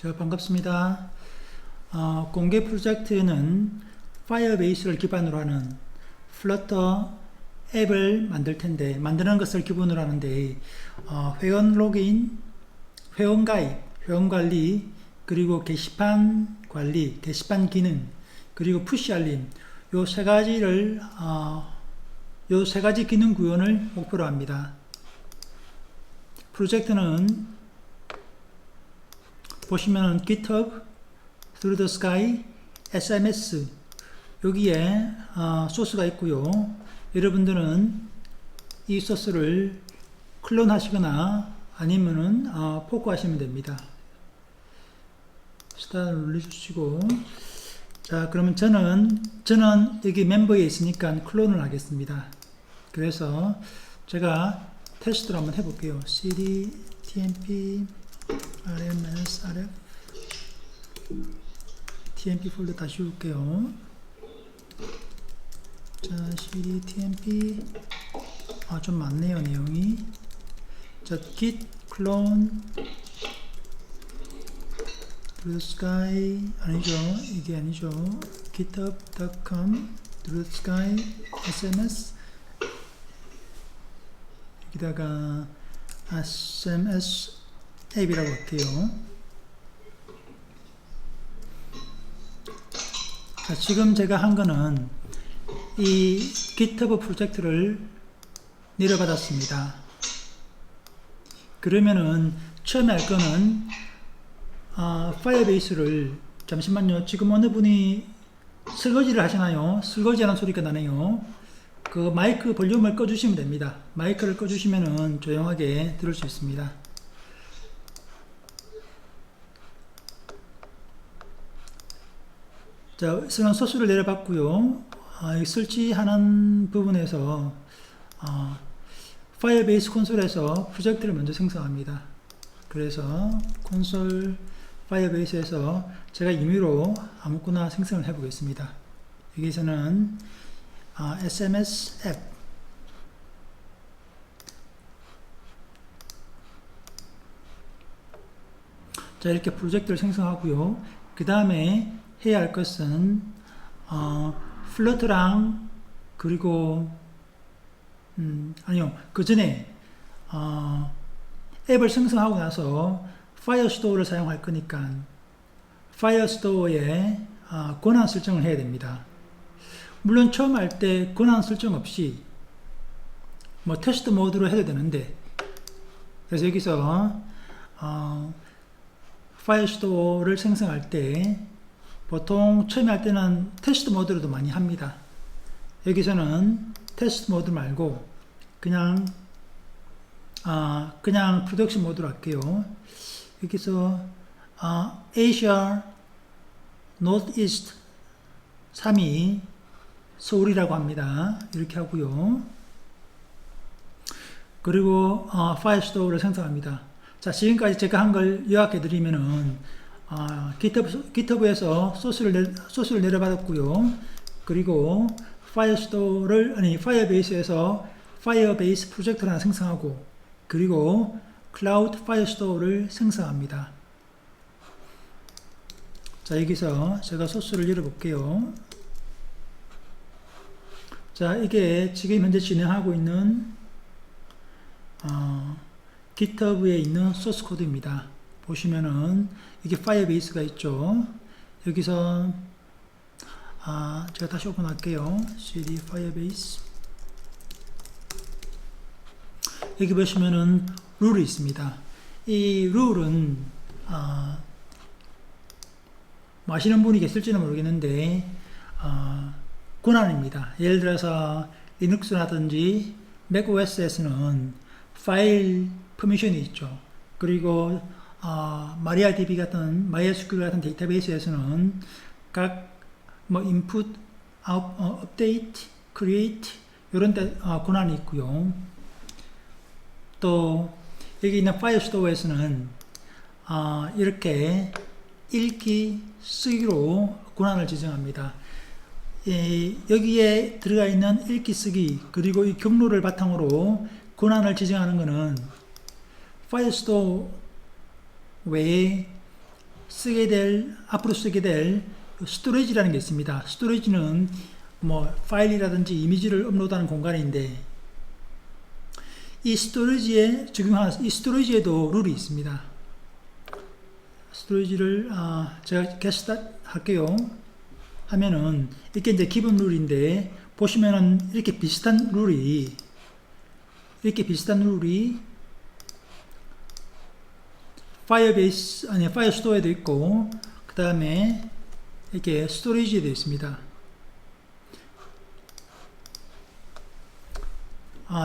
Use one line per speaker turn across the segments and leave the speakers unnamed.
반갑습니다. 공개 프로젝트는 파이어베이스를 기반으로 하는 플러터 앱을 만들 텐데, 만드는 것을 기본으로 하는데, 회원 로그인, 회원 가입, 회원 관리, 그리고 게시판 관리, 게시판 기능, 그리고 푸시 알림, 요 세 가지를, 요 세 가지 기능 구현을 목표로 합니다. 프로젝트는 보시면 GitHub, Through the Sky, SMS 여기에 소스가 있고요. 여러분들은 이 소스를 클론 하시거나 아니면은 포크 하시면 됩니다. 스타트 눌러주시고, 자, 그러면 저는 여기 멤버에 있으니까 클론을 하겠습니다. 그래서 제가 테스트를 한번 해볼게요. cd tmp rm-rf tmp 폴더 다시 올게요. 자, cd tmp 좀 많네요, 내용이. 자, git clone through the sky 아니죠, 이게 아니죠. github.com through the sky sms 여기다가 sms 앱이라고 할게요. 자, 지금 제가 한 거는 이 GitHub 프로젝트를 내려받았습니다. 그러면은 처음에 할 거는 파이어베이스를, 잠시만요. 지금 어느 분이 설거지를 하시나요? 설거지하는 소리가 나네요. 그 마이크 볼륨을 꺼주시면 됩니다. 마이크를 꺼주시면은 조용하게 들을 수 있습니다. 자, 우선 소스를 내려봤고요. 설치하는 부분에서 파이어베이스 콘솔에서 프로젝트를 먼저 생성합니다. 그래서 콘솔 파이어베이스에서 제가 임의로 아무거나 생성을 해보겠습니다. 여기서는 SMS 앱, 자, 이렇게 프로젝트를 생성하고요. 그 다음에 해야 할 것은 플러터랑, 그리고 아니요, 그 전에 앱을 생성하고 나서 파이어스토어를 사용할 거니까 파이어스토어에 권한 설정을 해야 됩니다. 물론 처음 할 때 권한 설정 없이 뭐 테스트 모드로 해도 되는데, 그래서 여기서 파이어스토어를 생성할 때 보통 처음에 할 때는 테스트 모드로도 많이 합니다. 여기서는 테스트 모드 말고 그냥 프로덕션 모드로 할게요. 여기서 Asia Northeast 3위 서울이라고 합니다. 이렇게 하고요. 그리고 파이어스토어를 생성합니다. 자, 지금까지 제가 한 걸 요약해 드리면은 GitHub에서 소스를 내려받았고요. 그리고 파이어베이스에서 파이어베이스 프로젝트를 하나 생성하고, 그리고 클라우드 파이어스토어를 생성합니다. 자, 여기서 제가 소스를 열어볼게요. 자, 이게 지금 현재 진행하고 있는 GitHub에 있는 소스 코드입니다. 보시면은 이게 파이어베이스가 있죠. 여기서 제가 다시 오픈할게요. cd firebase. 여기 보시면은 룰이 있습니다. 이 룰은 뭐 아시는 분이 계실지는 모르겠는데 권한입니다. 예를 들어서 리눅스라든지 맥OS에서는 파일 퍼미션이 있죠. 그리고 마리아DB 같은, MySQL 같은 데이터베이스에서는 각 뭐 input, update, create 이런 데 권한이 있고요. 또 여기 있는 파이어스토어에서는 이렇게 읽기, 쓰기로 권한을 지정합니다. 여기에 들어가 있는 읽기, 쓰기, 그리고 이 경로를 바탕으로 권한을 지정하는 것은 파이어스토어 외에 앞으로 쓰게 될 스토리지라는 게 있습니다. 스토리지는 뭐 파일이라든지 이미지를 업로드하는 공간인데, 이 스토리지에도 룰이 있습니다. 스토리지를 제가 게스트 할게요. 하면은 이게 이제 기본 룰인데, 보시면은 이렇게 비슷한 룰이 파이어스토어에도 있고, 그 다음에 이렇게 스토리지에도 있습니다.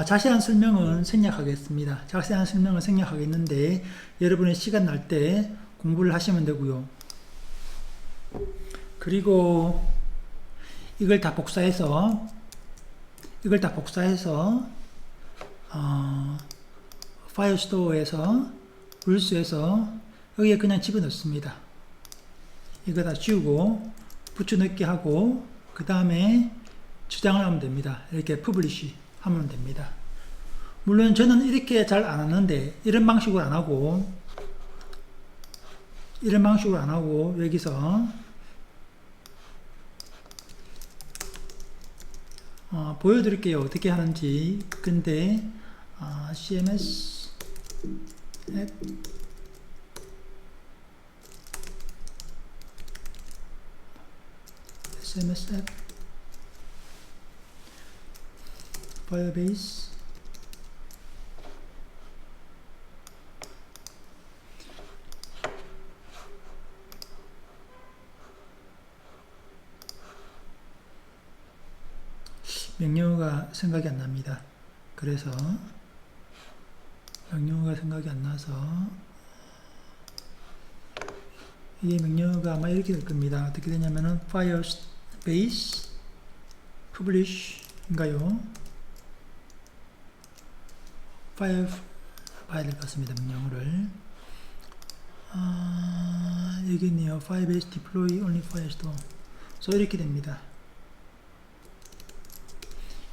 자세한 설명은 생략하겠는데, 여러분의 시간 날 때 공부를 하시면 되고요. 그리고 이걸 다 복사해서 파이어스토어에서 룰스에서 여기에 그냥 집어넣습니다. 이거 다 지우고 붙여넣기 하고, 그 다음에 저장을 하면 됩니다. 이렇게 퍼블리시 하면 됩니다. 물론 저는 이렇게 잘 안 하는데, 이런 방식으로 안 하고 여기서 보여드릴게요. 어떻게 하는지. 근데 CMS 앱 SMS 앱 파이어베이스 명령어가 생각이 안 납니다. 그래서 명령어가 생각이 안 나서 이 명령어가 아마 이렇게 될 겁니다. 어떻게 되냐면은 firebase publish인가요? 봐야 될 것 같습니다. 명령어를 여기 있네요. firebase deploy only firestore. 그래서 이렇게 됩니다.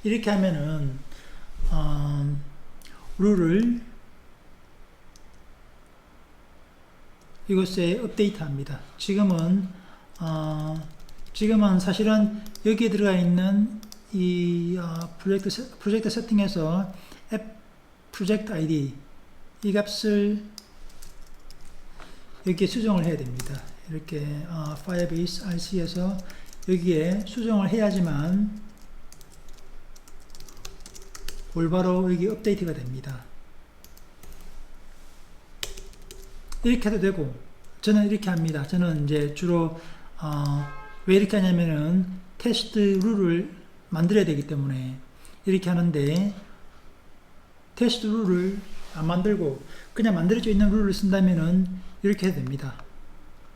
이렇게 하면은 룰을 이곳에 업데이트 합니다. 지금은 사실은 여기에 들어가 있는 이 프로젝트 세팅에서 앱 프로젝트 ID 이 값을 여기에 수정을 해야 됩니다. 이렇게 Firebase RC에서 여기에 수정을 해야지만 올바로 여기 업데이트가 됩니다. 이렇게 해도 되고, 저는 이렇게 합니다. 저는 이제 주로 왜 이렇게 하냐면은 테스트 룰을 만들어야 되기 때문에 이렇게 하는데, 테스트 룰을 안 만들고 그냥 만들어져 있는 룰을 쓴다면은 이렇게 해야 됩니다.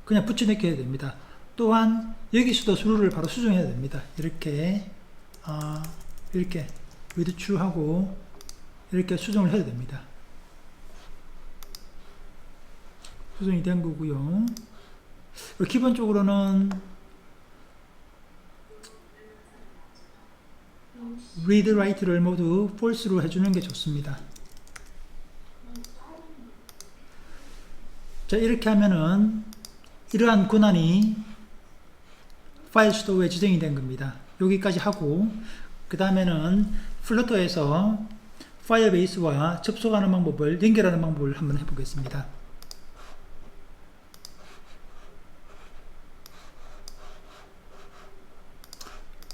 그냥 붙여넣기 해야 됩니다. 또한 여기서도 룰을 바로 수정해야 됩니다. 이렇게 이렇게 with true 하고 이렇게 수정을 해야 됩니다. 수정이 된 거고요. 기본적으로는 read, write를 모두 false로 해주는 게 좋습니다. 자, 이렇게 하면은 이러한 권한이 파일 스토어에 지정이 된 겁니다. 여기까지 하고, 그 다음에는 플러터에서 파이어베이스와 접속하는 방법을, 연결하는 방법을 한번 해보겠습니다.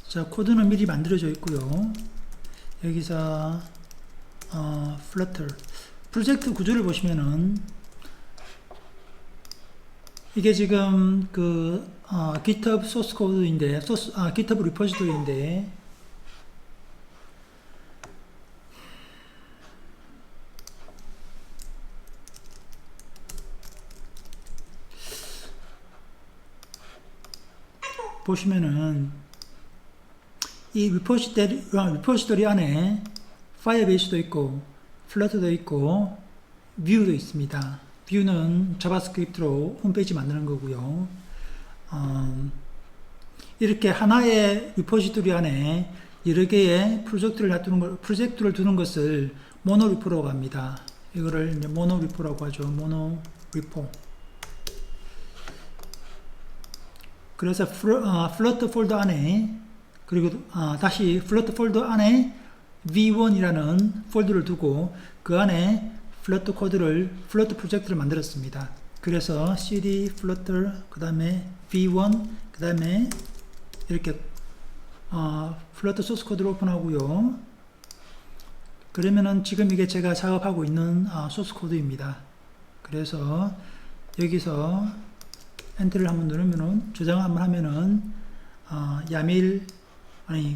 자, 코드는 미리 만들어져 있고요. 여기서 플러터 프로젝트 구조를 보시면은 이게 지금 그 GitHub 소스 코드인데, GitHub 리포지토리인데, 보시면은 이 리포지토리 안에 파이어베이스도 있고 플러터도 있고 뷰도 있습니다. 뷰는 자바스크립트로 홈페이지 만드는 거고요. 이렇게 하나의 리포지토리 안에 여러 개의 프로젝트를 두는 것을 모노리포라고 합니다. 이거를 이제 모노리포라고 하죠. 모노리포. 그래서 플러터 폴더 안에 그리고 다시 플러터 폴더 안에 v1이라는 폴더를 두고 그 안에 플러터 코드를 플러터 프로젝트를 만들었습니다. 그래서 cd 플러터 그 다음에 v1 그 다음에 이렇게 플러터 소스 코드를 오픈하고요. 그러면은 지금 이게 제가 작업하고 있는 소스 코드입니다. 그래서 여기서 엔터를 한번 누르면은 저장 한번 하면은 야밀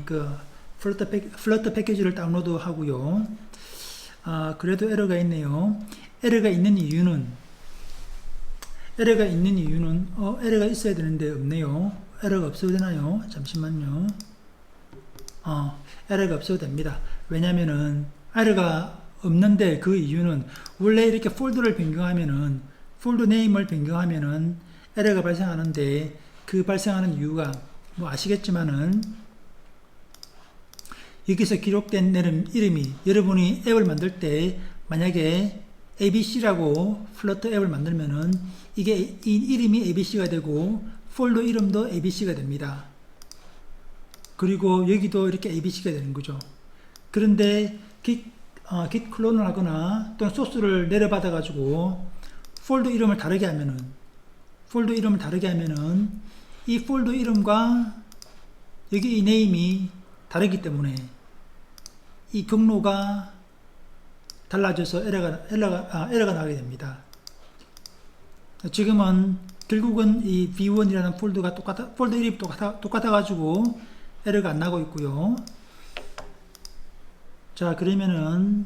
그 플러터 패키지를 다운로드 하고요. 그래도 에러가 있네요. 에러가 있는 이유는 에러가 있어야 되는데 없네요. 에러가 없어도 되나요? 잠시만요. 에러가 없어도 됩니다. 왜냐면은 에러가 없는데 그 이유는 원래 이렇게 폴더를 변경하면은 폴더 네임을 변경하면은 에러가 발생하는데 그 발생하는 이유가 뭐 아시겠지만은 여기서 기록된 이름이 여러분이 앱을 만들 때 만약에 ABC라고 플러터 앱을 만들면은 이게 이 이름이 ABC가 되고 폴더 이름도 ABC가 됩니다. 그리고 여기도 이렇게 ABC가 되는 거죠. 그런데 git 클론을 하거나 또는 소스를 내려받아 가지고 폴더 이름을 다르게 하면은 이 폴더 이름과 여기 이 네임이 다르기 때문에 이 경로가 달라져서 에러가 나게 됩니다. 지금은 결국은 이 v1이라는 폴더 이름이 똑같아 가지고 에러가 안 나고 있고요. 자, 그러면은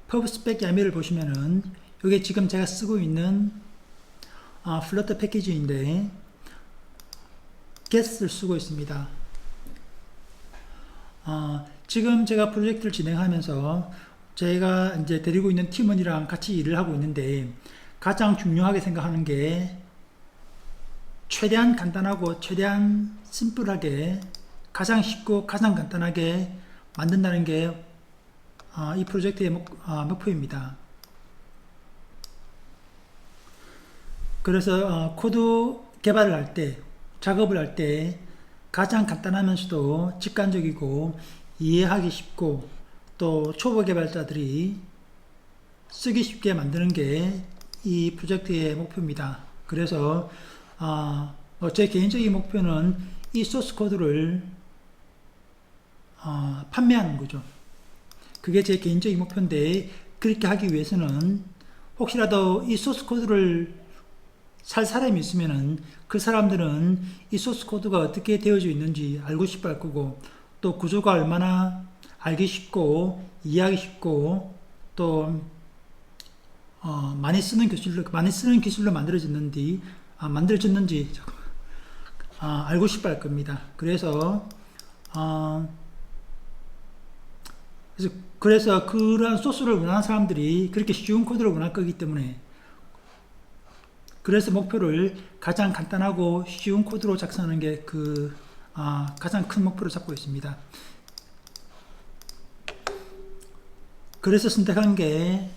pubspec 야밀을 보시면은 이게 지금 제가 쓰고 있는 플러터 패키지인데 get을 쓰고 있습니다. 지금 제가 프로젝트를 진행하면서 제가 이제 데리고 있는 팀원이랑 같이 일을 하고 있는데 가장 중요하게 생각하는 게 최대한 간단하고 최대한 심플하게 가장 쉽고 가장 간단하게 만든다는 게 이 프로젝트의 목표입니다. 그래서 코드 개발을 할 때, 작업을 할 때 가장 간단하면서도 직관적이고 이해하기 쉽고 또 초보 개발자들이 쓰기 쉽게 만드는 게 이 프로젝트의 목표입니다. 그래서 제 개인적인 목표는 이 소스 코드를 판매하는 거죠. 그게 제 개인적인 목표인데 그렇게 하기 위해서는 혹시라도 이 소스 코드를 살 사람이 있으면은 그 사람들은 이 소스 코드가 어떻게 되어져 있는지 알고 싶어 할 거고 또 구조가 얼마나 알기 쉽고 이해하기 쉽고 또 많이 쓰는 기술로 만들어졌는지 알고 싶어 할 겁니다. 그래서 그러한 소스를 원하는 사람들이 그렇게 쉬운 코드를 원할 거기 때문에 그래서 목표를 가장 간단하고 쉬운 코드로 작성하는 게 가장 큰 목표로 잡고 있습니다. 그래서 선택한 게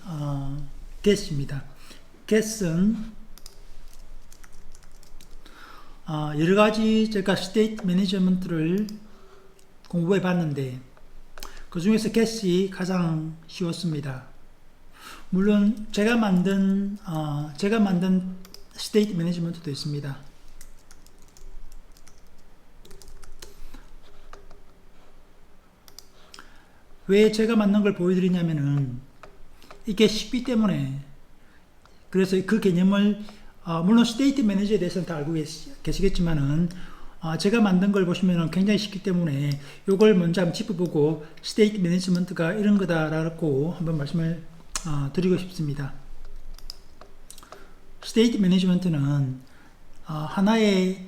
get입니다. get은 여러가지 제가 스테이트 매니지먼트를 공부해 봤는데 그 중에서 get이 가장 쉬웠습니다. 물론 제가 만든 스테이트 매니지먼트도 있습니다. 왜 제가 만든 걸 보여드리냐면은 이게 쉽기 때문에 그래서 그 개념을 물론 스테이트 매니저에 대해서는 다 알고 계시겠지만은 제가 만든 걸 보시면은 굉장히 쉽기 때문에 이걸 먼저 한번 짚어보고 스테이트 매니지먼트가 이런 거다라고 한번 말씀을 드리고 싶습니다. 스테이트 매니지먼트는 하나의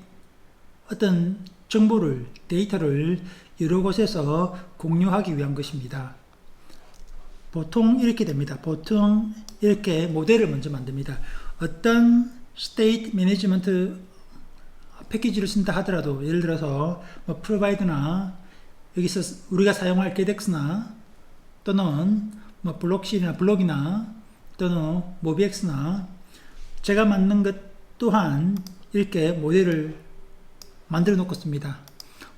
어떤 정보를 데이터를 여러 곳에서 공유하기 위한 것입니다. 보통 이렇게 됩니다. 보통 이렇게 모델을 먼저 만듭니다. 어떤 스테이트 매니지먼트 패키지를 쓴다 하더라도 예를 들어서 뭐 프로바이드나 여기서 우리가 사용할 게덱스나 또는 뭐 블록이나 또는 모비엑스나 제가 만든 것 또한 이렇게 모델을 만들어 놓고 씁니다.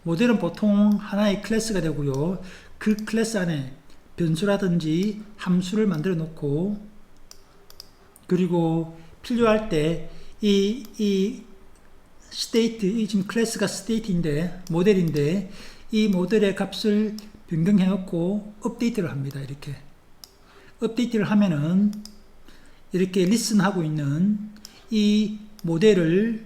모델은 보통 하나의 클래스가 되고요. 그 클래스 안에 변수라든지 함수를 만들어 놓고, 그리고 필요할 때 이 스테이트, 이 지금 클래스가 스테이트인데, 모델인데, 이 모델의 값을 변경해 놓고 업데이트를 합니다. 이렇게 업데이트를 하면은 이렇게 리슨하고 있는 이 모델을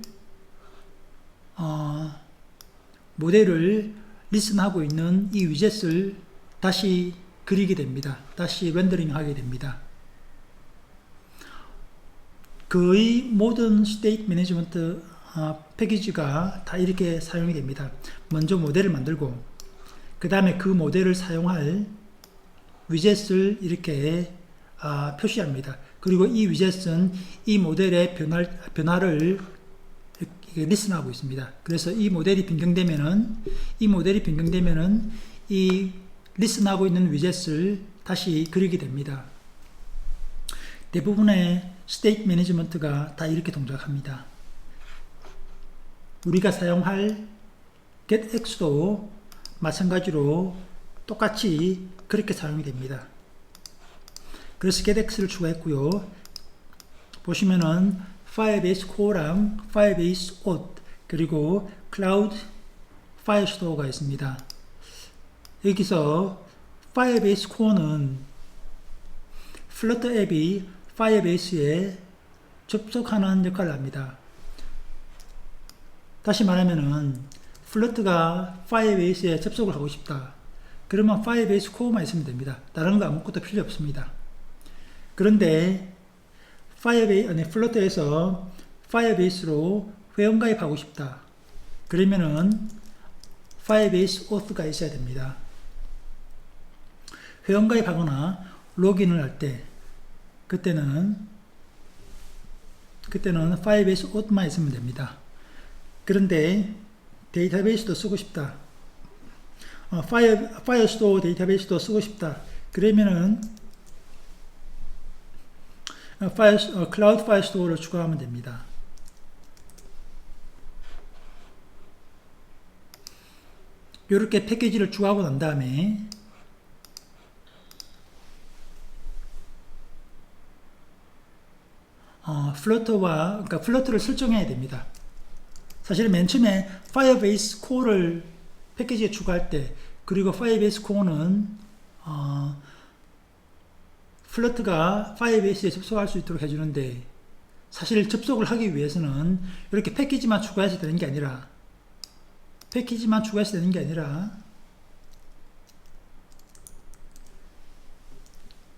리슨하고 있는 이 위젯을 다시 그리게 됩니다. 다시 렌더링 하게 됩니다. 거의 모든 스테이트 매니지먼트 패키지가 다 이렇게 사용이 됩니다. 먼저 모델을 만들고 그 다음에 그 모델을 사용할 위젯을 이렇게 표시합니다. 그리고 이 위젯은 이 모델의 변화를 리슨하고 있습니다. 그래서 이 모델이 변경되면은 이 리슨하고 있는 위젯을 다시 그리게 됩니다. 대부분의 스테이트 매니지먼트가 다 이렇게 동작합니다. 우리가 사용할 getX도 마찬가지로 똑같이 그렇게 사용이 됩니다. 그래서 getX를 추가했고요. 보시면은 Firebase Core랑 Firebase Auth 그리고 Cloud Firestore가 있습니다. 여기서 Firebase Core는 Flutter 앱이 Firebase에 접속하는 역할을 합니다. 다시 말하면은 Flutter가 Firebase에 접속을 하고 싶다. 그러면 Firebase Core만 있으면 됩니다. 다른 거 아무것도 필요 없습니다. 그런데 Flutter에서 Firebase로 회원가입하고 싶다. 그러면은 Firebase Auth가 있어야 됩니다. 회원가입하거나 로그인을 할 때 그때는 Firebase Auth만 있으면 됩니다. 그런데 데이터베이스도 쓰고 싶다. Firestore 데이터베이스도 쓰고 싶다. 그러면은 Cloud Firestore를 추가하면 됩니다. 이렇게 패키지를 추가하고 난 다음에 플러터를 설정해야 됩니다. 사실 맨 처음에 Firebase Core를 패키지에 추가할 때, 그리고 Firebase Core는 플러트가 Firebase에 접속할 수 있도록 해주는데, 사실 접속을 하기 위해서는 이렇게 패키지만 추가해서 되는 게 아니라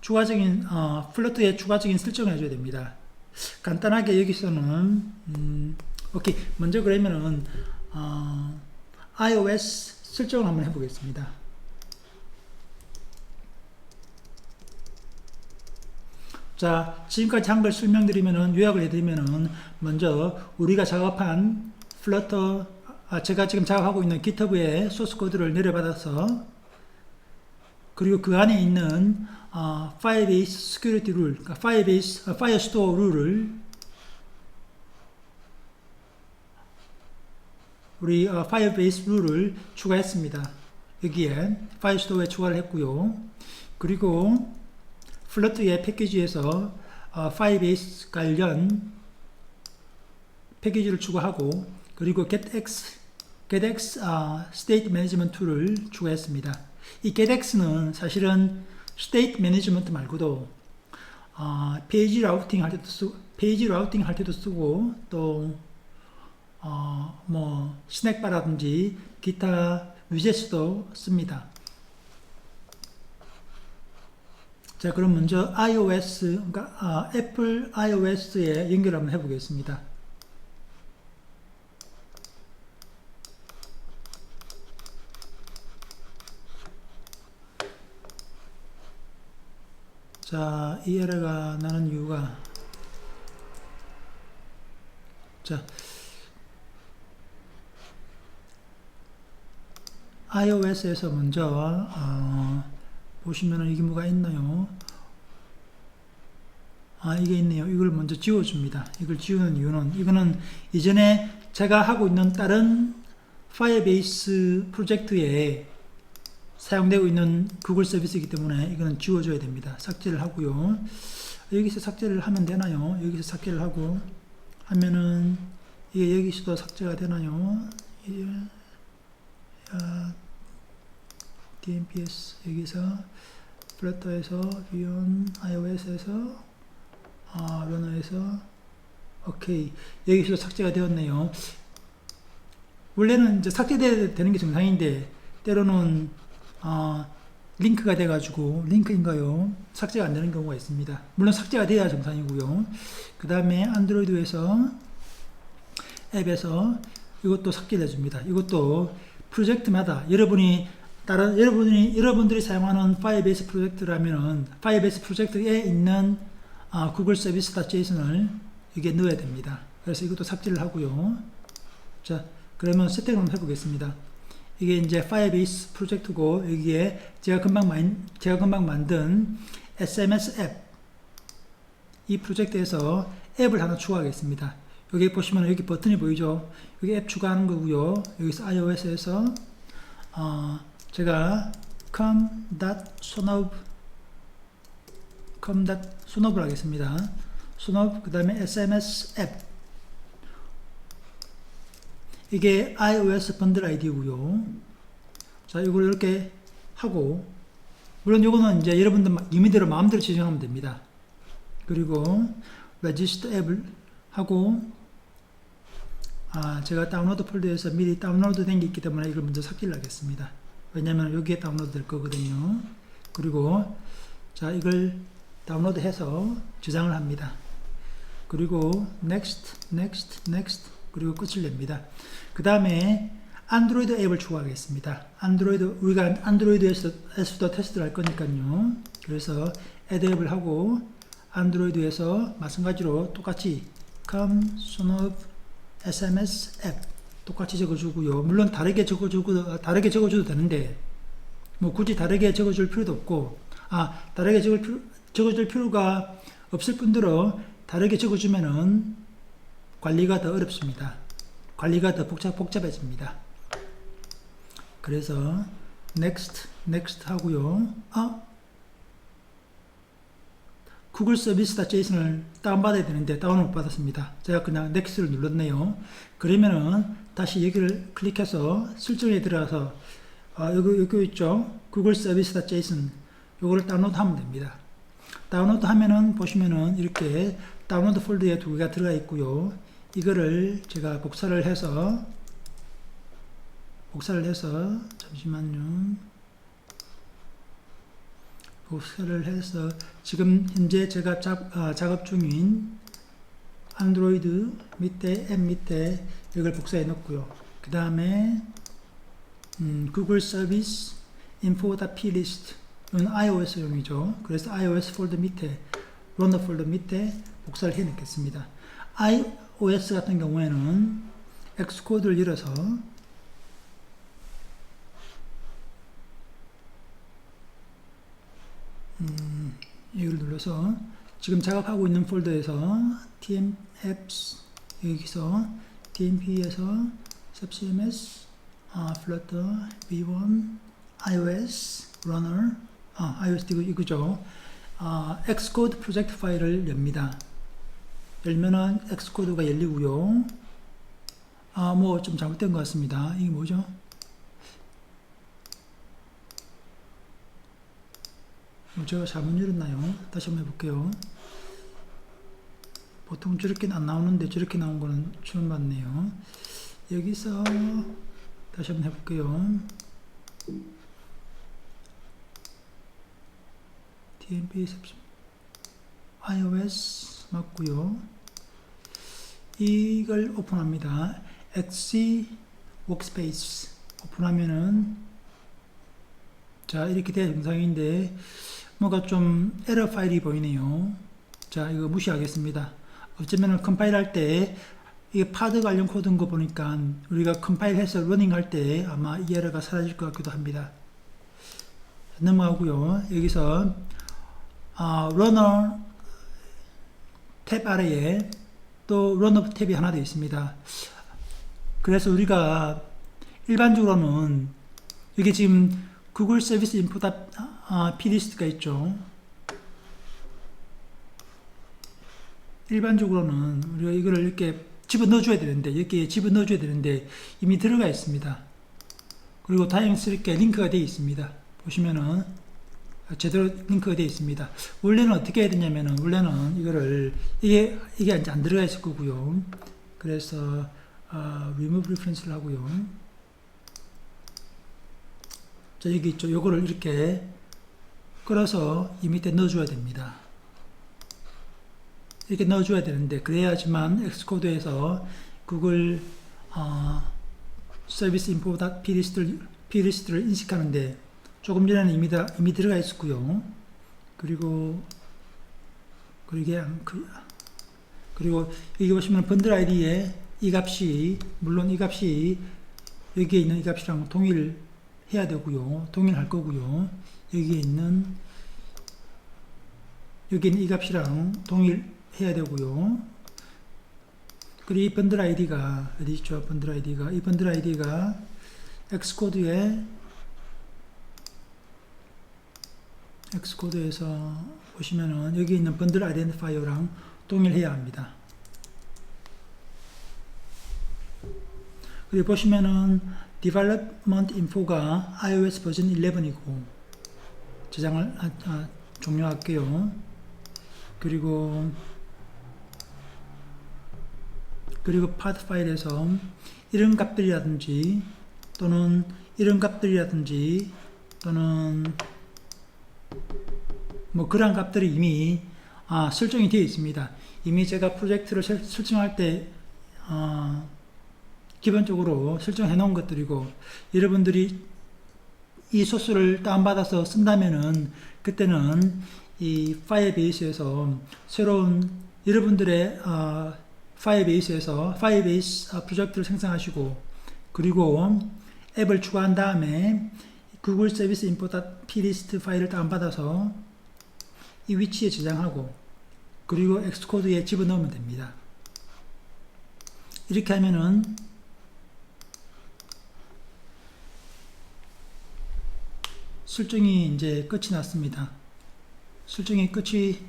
추가적인 플러트에 추가적인 설정을 해줘야 됩니다. 간단하게 여기서는 오케이, 먼저 그러면은 iOS 설정을 한번 해보겠습니다. 자, 지금까지 한 걸 설명드리면은, 요약을 해드리면은, 먼저 우리가 작업한 플러터, 제가 지금 작업하고 있는 GitHub의 소스 코드를 내려받아서, 그리고 그 안에 있는 Firebase Security Rule, Firestore 룰을 우리 Firebase 룰을 추가했습니다. 여기에 Firestore에 추가를 했고요. 그리고 플러트의 패키지에서 Firebase 관련 패키지를 추가하고, 그리고 getX State Management 툴을 추가했습니다. 이 getX는 사실은 State Management 말고도 페이지 라우팅 할 때도 쓰고, 또 스낵바라든지 기타 위젯도 씁니다. 자, 그럼 먼저 iOS, 애플 iOS에 연결 한번 해보겠습니다. 자, 이 에러가 나는 이유가, 자, iOS에서 먼저 보시면은 이게 뭐가 있나요? 이게 있네요. 이걸 먼저 지워줍니다. 이걸 지우는 이유는 이거는 이전에 제가 하고 있는 다른 파이어베이스 프로젝트에 사용되고 있는 구글 서비스이기 때문에 이거는 지워줘야 됩니다. 삭제를 하고요. 여기서 삭제를 하면 되나요? 여기서 삭제를 하고 하면은 이게 여기서도 삭제가 되나요? DNPS 여기서 플러터에서 비온 iOS에서 러너에서 오케이 여기서 삭제가 되었네요. 원래는 이제 삭제되는 게 정상인데 때로는 링크가 돼가지고 링크인가요? 삭제가 안 되는 경우가 있습니다. 물론 삭제가 돼야 정상이고요. 그 다음에 안드로이드에서 앱에서 이것도 삭제해 줍니다. 이것도 프로젝트마다 여러분들이 사용하는 파이어베이스 프로젝트라면은 파이어베이스 프로젝트에 있는 구글 서비스.json을 이게 넣어야 됩니다. 그래서 이것도 삭제를 하고요. 자, 그러면 세팅을 한번 해보겠습니다. 이게 이제 파이어베이스 프로젝트고 여기에 제가 금방 만든 SMS 앱 이 프로젝트에서 앱을 하나 추가하겠습니다. 여기 보시면 여기 버튼이 보이죠? 여기 앱 추가하는 거고요. 여기서 iOS에서 제가 com.sonob를 하겠습니다. sonob 그 다음에 SMS 앱 이게 iOS 번들 아이디고요. 자, 이걸 이렇게 하고 물론 이거는 이제 여러분들 임의대로 마음대로 지정하면 됩니다. 그리고 register 앱을 하고 제가 다운로드 폴더에서 미리 다운로드 된 게 있기 때문에 이걸 먼저 삭제를 하겠습니다. 왜냐면 여기에 다운로드 될 거거든요. 그리고 자, 이걸 다운로드 해서 저장을 합니다. 그리고 next 그리고 끝을 냅니다. 그 다음에 안드로이드 앱을 추가하겠습니다. 우리가 안드로이드에서도 테스트를 할 거니까요. 그래서 add 앱을 하고 안드로이드에서 마찬가지로 똑같이 sonob SMS 앱 똑같이 적어주고요. 물론 다르게 적어줘도 되는데 뭐 굳이 다르게 적어줄 필요도 없고 다르게 적어줄 필요가 없을 뿐더러 다르게 적어주면은 관리가 더 어렵습니다. 관리가 더 복잡해집니다. 그래서 next 하고요. 구글 서비스.json을 다운받아야 되는데 다운을 못 받았습니다. 제가 그냥 next를 눌렀네요. 그러면은 다시 여기를 클릭해서 설정에 들어가서 여기 있죠. 구글 서비스.json 요거를 다운로드하면 됩니다. 다운로드하면은 보시면은 이렇게 다운로드 폴더에 두 개가 들어가 있고요. 이거를 제가 복사를 해서 잠시만요. 복사를 해서 지금 현재 제가 작업 중인 안드로이드 밑에 앱 밑에 이걸 복사해 놓고요. 그 다음에 구글 서비스 info.plist 이건 iOS용이죠. 그래서 iOS 폴더 밑에 러너 폴더 밑에 복사를 해 놓겠습니다. iOS 같은 경우에는 엑스코드를 열어서 이걸 눌러서 지금 작업하고 있는 폴더에서 tmapps 여기서 tmp에서 subcms flutter v1 iOS runner iOS 이거죠. 엑스코드 프로젝트 파일을 엽니다. 열면은 엑스코드가 열리고요. 뭐 좀 잘못된 것 같습니다. 이게 뭐죠? 제가 잘못 열었나요? 다시 한번 해볼게요. 보통 저렇게 안 나오는데 저렇게 나온 거는 처음 봤네요. 여기서 다시 한번 해볼게요. TMP iOS 맞고요. 이걸 오픈합니다. XC 워크스페이스 오픈하면은 자, 이렇게 된 영상인데 뭐가 좀 에러 파일이 보이네요. 자, 이거 무시하겠습니다. 어쩌면은 컴파일 할 때 이게 파드 관련 코드인 거 보니까 우리가 컴파일 해서 러닝 할 때 아마 이 에러가 사라질 것 같기도 합니다. 넘어가고요. 여기서 러너 탭 아래에 또 런업 탭이 하나 되어 있습니다. 그래서 우리가 일반적으로는 이게 지금 구글 서비스 인포 PD스트가 있죠. 일반적으로는 우리가 이거를 이렇게 집어넣어줘야 되는데, 여기에 집어넣어줘야 되는데 이미 들어가 있습니다. 그리고 다행스럽게 링크가 되어 있습니다. 보시면은 제대로 링크가 되어 있습니다. 원래는 어떻게 해야 되냐면은, 원래는 이거를 이게 이제 안 들어가 있을 거고요. 그래서 remove reference를 하고요. 자, 여기 있죠. 요거를 이렇게 끌어서 이 밑에 넣어줘야 됩니다. 이렇게 넣어줘야 되는데, 그래야지만 엑스코드에서 구글 서비스 인포 PD스트를 인식하는데, 조금 전에는 이미 들어가 있었고요. 그리고 여기 보시면 번들 아이디에 이 값이, 물론 이 값이 여기에 있는 이 값이랑 동일해야 되고요. 동일할 거고요. 여기에 있는 이 값이랑 동일해야 되고요. 그리고 이 번들 아이디가 어디 있죠? 번들 아이디가, 이 번들 아이디가 엑스코드에서 보시면은 여기 있는 번들 아이덴티파이어랑 동일해야 합니다. 그리고 보시면은 development info가 iOS 버전 11이고 저장을 종료할게요. 그리고 파드 파일에서 이런 값들이라든지 또는 뭐 그런 값들이 이미 설정이 되어 있습니다. 이미 제가 프로젝트를 설정할 때 기본적으로 설정해 놓은 것들이고, 여러분들이 이 소스를 다운받아서 쓴다면은 그때는 이 파이어베이스에서 새로운 여러분들의 파이어베이스 프로젝트를 생성하시고, 그리고 앱을 추가한 다음에 구글 서비스 인포 PD스트 파일을 다운받아서 이 위치에 저장하고, 그리고 엑스코드에 집어넣으면 됩니다. 이렇게 하면은 설정이 이제 끝이 났습니다. 설정이 끝이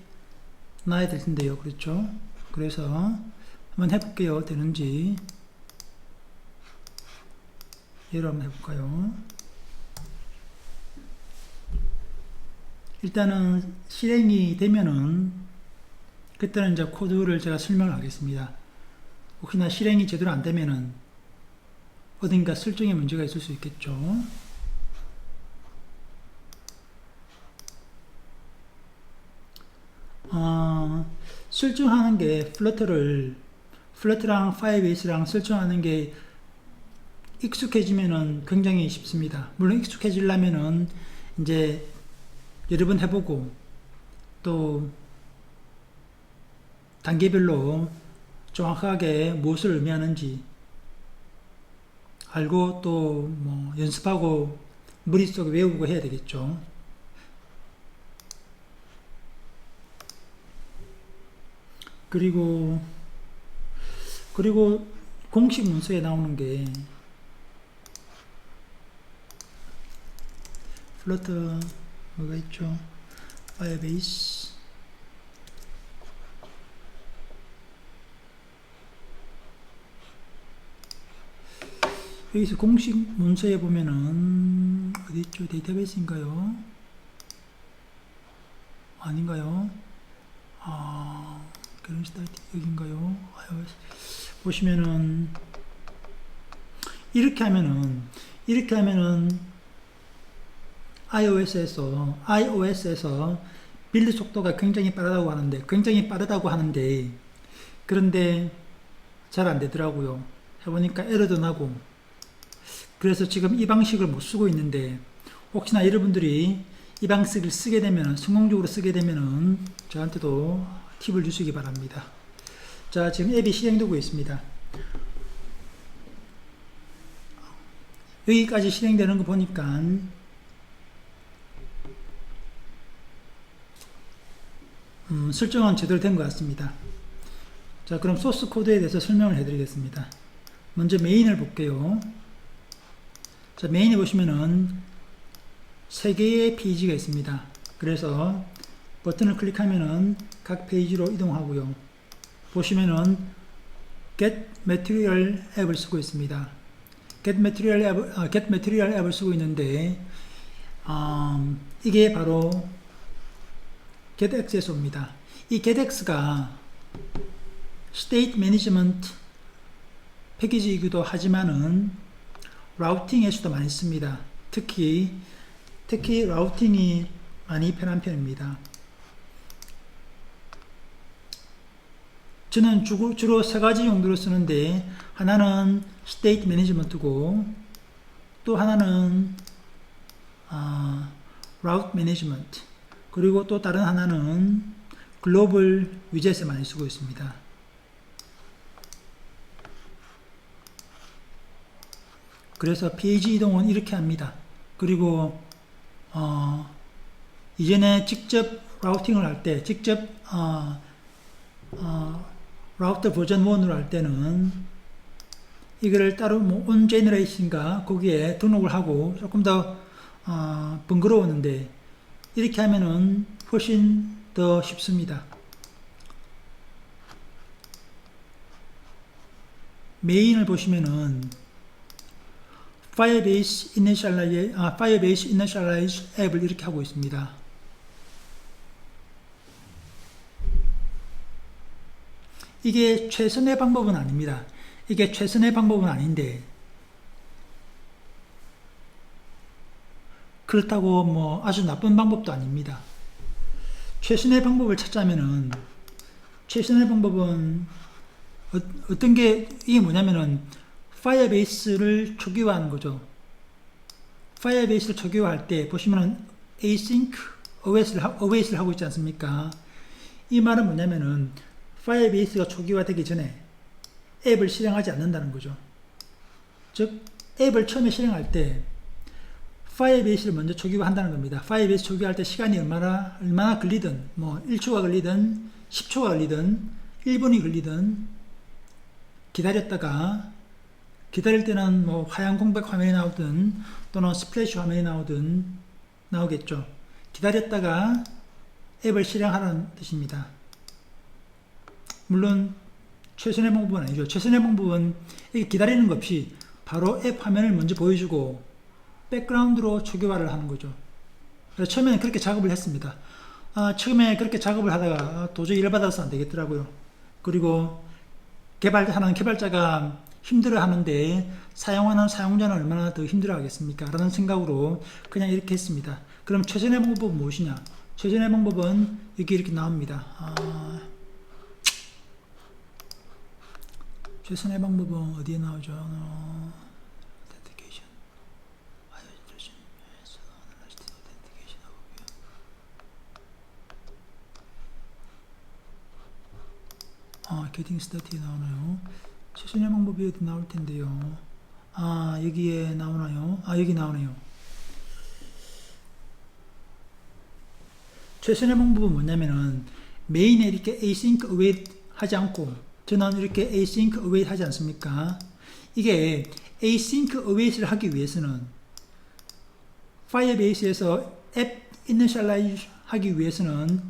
나야 될 텐데요. 그렇죠? 그래서 한번 해볼게요. 되는지. 예로 한번 해볼까요? 일단은 실행이 되면은 그때는 이제 코드를 제가 설명을 하겠습니다. 혹시나 실행이 제대로 안 되면은 어딘가 설정에 문제가 있을 수 있겠죠. 설정하는 게 플러터랑 파이어베이스랑 설정하는 게 익숙해지면은 굉장히 쉽습니다. 물론 익숙해지려면은 이제 여러 번 해보고 또 단계별로 정확하게 무엇을 의미하는지 알고 또 뭐 연습하고 머릿속에 외우고 해야 되겠죠. 그리고 공식 문서에 나오는 게 플러터 뭐가 있죠? 파이어베이스 여기서 공식 문서에 보면은 어디 있죠? 데이터베이스인가요? 아닌가요? 그런 스타일 여기인가요? 보시면은 이렇게 하면은 iOS에서 빌드 속도가 굉장히 빠르다고 하는데 그런데 잘 안 되더라고요. 해보니까 에러도 나고, 그래서 지금 이 방식을 못 쓰고 있는데, 혹시나 여러분들이 이 방식을 쓰게 되면, 성공적으로 쓰게 되면은 저한테도 팁을 주시기 바랍니다. 자, 지금 앱이 실행되고 있습니다. 여기까지 실행되는 거 보니까 설정은 제대로 된 것 같습니다. 자, 그럼 소스 코드에 대해서 설명을 해드리겠습니다. 먼저 메인을 볼게요. 자, 메인에 보시면은 3개의 페이지가 있습니다. 그래서 버튼을 클릭하면은 각 페이지로 이동하고요. 보시면은 Get Material 앱을 쓰고 있습니다. Get Material 앱을 쓰고 있는데 이게 바로 getX에서입니다. 이 getX가 State Management 패키지이기도 하지만은 라우팅에서도 많이 씁니다. 특히 라우팅이 많이 편한 편입니다. 저는 주로 3가지 용도로 쓰는데, 하나는 State Management고 또 하나는 Route Management, 그리고 또 다른 하나는 글로벌 위젯에 많이 쓰고 있습니다. 그래서 페이지 이동은 이렇게 합니다. 그리고 이전에 직접 라우팅을 할 때, 직접 라우터 버전 1으로 할 때는 이거를 따로 on generation인가 거기에 등록을 하고 조금 더 번거로웠는데, 이렇게 하면은 훨씬 더 쉽습니다. 메인을 보시면은 Firebase Initialize 앱을 이렇게 하고 있습니다. 이게 최선의 방법은 아닙니다. 이게 최선의 방법은 아닌데, 그렇다고 뭐 아주 나쁜 방법도 아닙니다. 최선의 방법을 찾자면은, 최선의 방법은 어떤 게, 이게 뭐냐면은 파이어베이스를 초기화하는 거죠. 파이어베이스를 초기화할 때 보시면은 async await를 하고 있지 않습니까? 이 말은 뭐냐면은 파이어베이스가 초기화되기 전에 앱을 실행하지 않는다는 거죠. 즉 앱을 처음에 실행할 때 파이어베이스를 먼저 초기화한다는 겁니다. 파이어베이스 초기화할 때 시간이 얼마나 걸리든, 뭐 1초가 걸리든 10초가 걸리든 1분이 걸리든 기다릴 때는 뭐 하얀 공백 화면이 나오든 또는 스플래시 화면이 나오겠죠. 기다렸다가 앱을 실행하라는 뜻입니다. 물론 최선의 방법은 아니죠. 최선의 방법은 이게 기다리는 것 없이 바로 앱 화면을 먼저 보여주고 백그라운드로 초기화를 하는 거죠. 그래서 처음에는 그렇게 작업을 했습니다. 처음에 그렇게 작업을 하다가 도저히 열받아서 안 되겠더라고요. 그리고 하는 개발자가 힘들어 하는데 사용하는 사용자는 얼마나 더 힘들어 하겠습니까? 라는 생각으로 그냥 이렇게 했습니다. 그럼 최선의 방법은 무엇이냐? 최선의 방법은 여기 이렇게 나옵니다. 최선의 방법은 어디에 나오죠? Authentication. Getting started 나오나요? 최선의 방법이 어디 나올 텐데요. 여기에 나오나요? 여기 나오네요. 최선의 방법은 뭐냐면은 메인에 이렇게 async await 하지 않고, 저는 이렇게 async await 하지 않습니까? 이게 async await을 하기 위해서는 파이어베이스에서 앱 initialize 하기 위해서는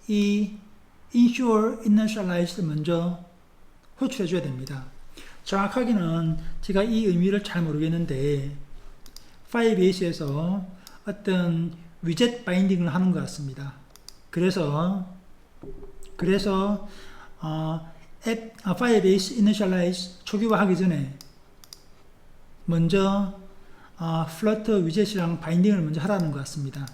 이 ensure initialize를 먼저 호출해 줘야 됩니다. 정확하게는 제가 이 의미를 잘 모르겠는데 파이어베이스에서 어떤 위젯 바인딩을 하는 것 같습니다. 그래서 파이어베이스 이니셜라이즈 초기화하기 전에 먼저 플러터 위젯이랑 바인딩을 먼저 하라는 것 같습니다.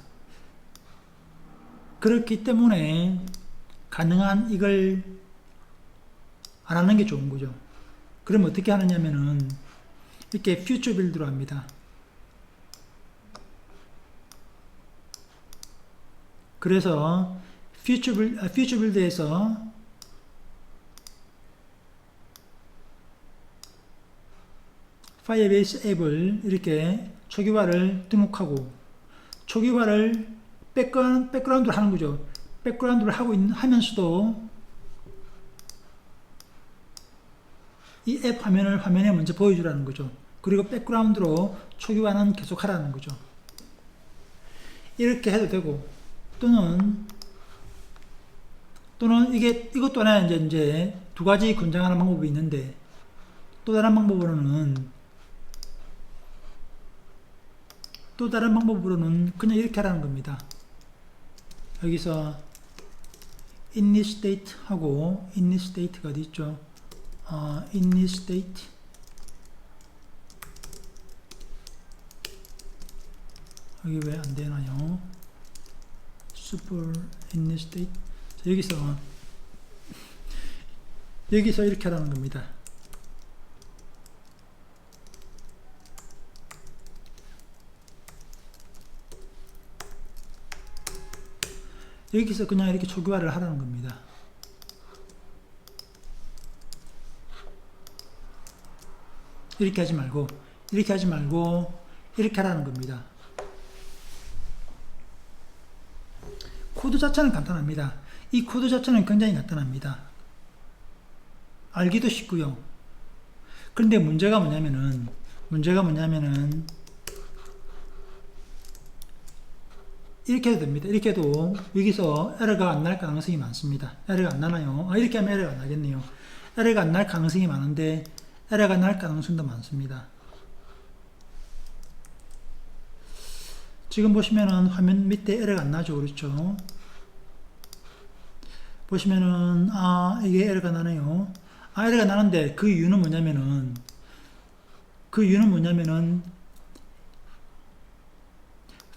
그렇기 때문에 가능한 이걸 안 하는 게 좋은 거죠. 그럼 어떻게 하느냐면은 이렇게 퓨처 빌드로 합니다. 그래서 퓨처 빌드에서 파이어베이스 앱을 이렇게 초기화를 등록하고, 초기화를 백그라운드로 하는 거죠. 백그라운드를 하면서도 이 앱 화면을 화면에 먼저 보여주라는 거죠. 그리고 백그라운드로 초기화는 계속 하라는 거죠. 이렇게 해도 되고, 또는 이것 또한 이제 두 가지 권장하는 방법이 있는데, 또 다른 방법으로는 그냥 이렇게 하라는 겁니다. 여기서 init state 하고, init state가 어디 있죠? init state 여기 왜 안 되나요? super init state. 자, 여기서 이렇게 하라는 겁니다. 여기서 그냥 이렇게 초기화를 하라는 겁니다. 이렇게 하지 말고 이렇게 하라는 겁니다. 코드 자체는 간단합니다. 이 코드 자체는 굉장히 간단합니다. 알기도 쉽고요. 그런데 문제가 뭐냐면은 이렇게 해도 됩니다. 이렇게 해도 여기서 에러가 안 날 가능성이 많습니다. 에러가 안 나나요? 이렇게 하면 에러가 안 나겠네요. 에러가 안 날 가능성이 많은데 에러가 날 가능성도 많습니다. 지금 보시면은 화면 밑에 에러가 안 나죠. 그렇죠? 보시면은 이게 에러가 나네요. 에러가 나는데 그 이유는 뭐냐면은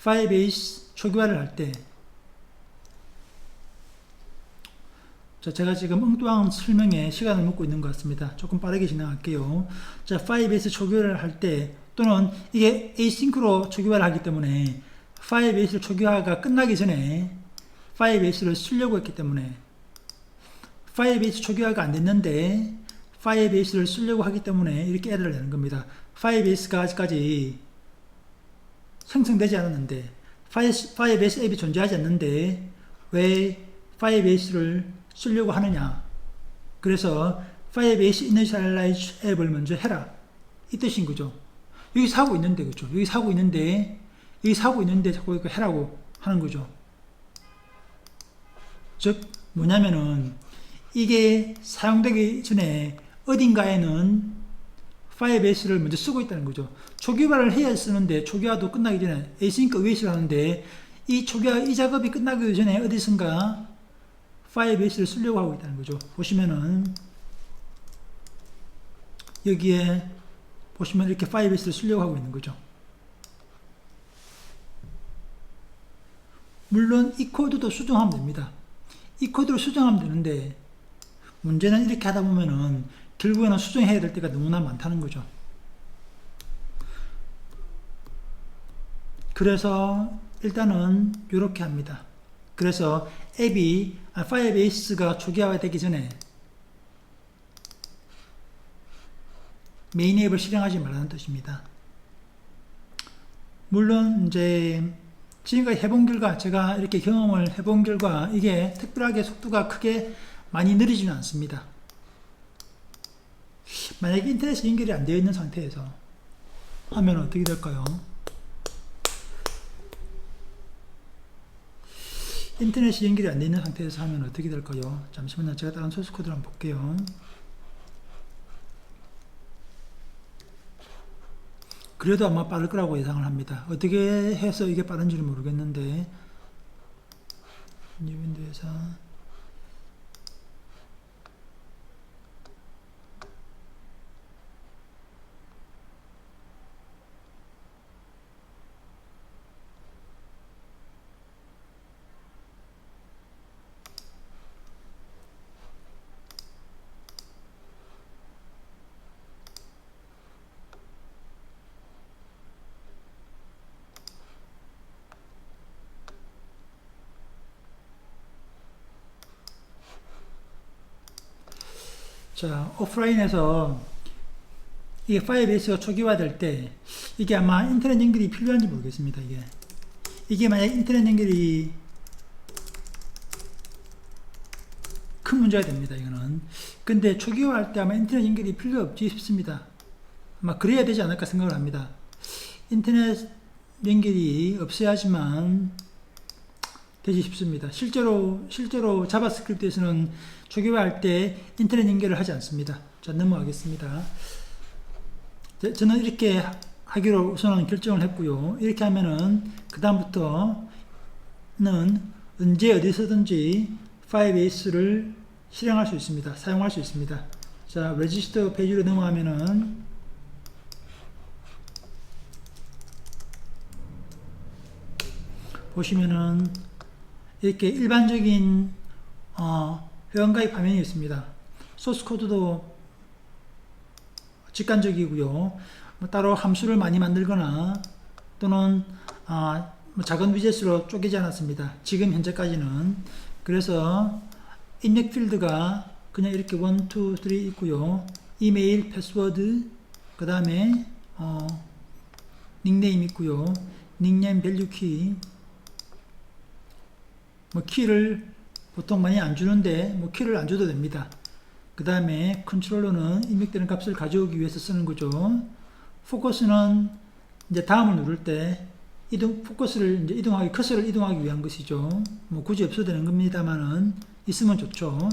파이어베이스 초기화를 할 때, 자, 제가 지금 엉뚱한 설명에 시간을 먹고 있는 것 같습니다. 조금 빠르게 진행할게요. 자, 파이어베이스 초기화를 할 때, 또는 이게 에이싱크로 초기화를 하기 때문에 파이어베이스 초기화가 끝나기 전에 파이어베이스를 쓰려고 했기 때문에 파이어베이스 초기화가 안 됐는데 파이어베이스를 쓰려고 하기 때문에 이렇게 에러를 내는 겁니다. 파이어베이스가 아직까지 생성되지 않았는데, 파이어베이스 앱이 존재하지 않는데 왜 파이어베이스를 쓰려고 하느냐. 그래서 파이어베이스 이니셜라이즈 앱을 먼저 해라, 이 뜻인 거죠. 여기서 하고 있는데, 그죠? 여기서 하고 있는데 자꾸 이거 해라고 하는 거죠. 즉 뭐냐면은 이게 사용되기 전에 어딘가에는 파이어베이스를 먼저 쓰고 있다는 거죠. 초기화를 해야 쓰는데, 초기화도 끝나기 전에 에이싱크 어웨이스를 하는데, 이 작업이 끝나기 전에 어디선가 파이어베이스를 쓰려고 하고 있다는 거죠. 보시면은 여기에 보시면 이렇게 파이어베이스를 쓰려고 하고 있는 거죠. 물론 이 코드도 수정하면 됩니다. 이 코드를 수정하면 되는데, 문제는 이렇게 하다 보면은 결국에는 수정해야 될 때가 너무나 많다는 거죠. 그래서 일단은 이렇게 합니다. 그래서 앱이 파이어베이스가 초기화되기 전에 메인 앱을 실행하지 말라는 뜻입니다. 물론 이제 지금까지 해본 결과, 제가 이렇게 경험을 해본 결과 이게 특별하게 속도가 크게 많이 느리지는 않습니다. 만약에 인터넷이 연결이 안 되어 있는 상태에서 하면 어떻게 될까요? 인터넷이 연결이 안 되어 있는 상태에서 하면 어떻게 될까요? 잠시만요. 제가 다른 소스 코드를 한번 볼게요. 그래도 아마 빠를 거라고 예상을 합니다. 어떻게 해서 이게 빠른지는 모르겠는데, 뉴윈도에서 자, 오프라인에서 이게 파이어베이스가 초기화될 때 이게 아마 인터넷 연결이 필요한지 모르겠습니다. 이게 만약 인터넷 연결이 큰 문제가 됩니다. 이거는. 근데 초기화할 때 아마 인터넷 연결이 필요 없지 싶습니다. 아마 그래야 되지 않을까 생각을 합니다. 인터넷 연결이 없어야지만 되지 싶습니다. 실제로 자바스크립트에서는 초기화할 때 인터넷 연결을 하지 않습니다. 자, 넘어가겠습니다. 저는 이렇게 하기로 우선은 결정을 했고요. 이렇게 하면은 그 다음부터는 언제 어디서든지 파이어베이스를 실행할 수 있습니다. 사용할 수 있습니다. 자, 레지스터 페이지로 넘어가면은 보시면은 이렇게 일반적인 회원가입 화면이 있습니다. 소스 코드도 직관적이고요. 뭐 따로 함수를 많이 만들거나 또는 뭐 작은 위젯으로 쪼개지 않았습니다. 지금 현재까지는. 그래서 입력 필드가 그냥 이렇게 1, 2, 3 있고요. 이메일, 패스워드, 그 다음에 닉네임 있고요. 닉네임 밸류 키, 뭐 키를 보통 많이 안 주는데 뭐 키를 안 줘도 됩니다. 그 다음에 컨트롤러는 입력되는 값을 가져오기 위해서 쓰는 거죠. 포커스는 이제 다음을 누를 때 포커스를 이제 커서를 이동하기 위한 것이죠. 뭐 굳이 없어도 되는 겁니다만은 있으면 좋죠.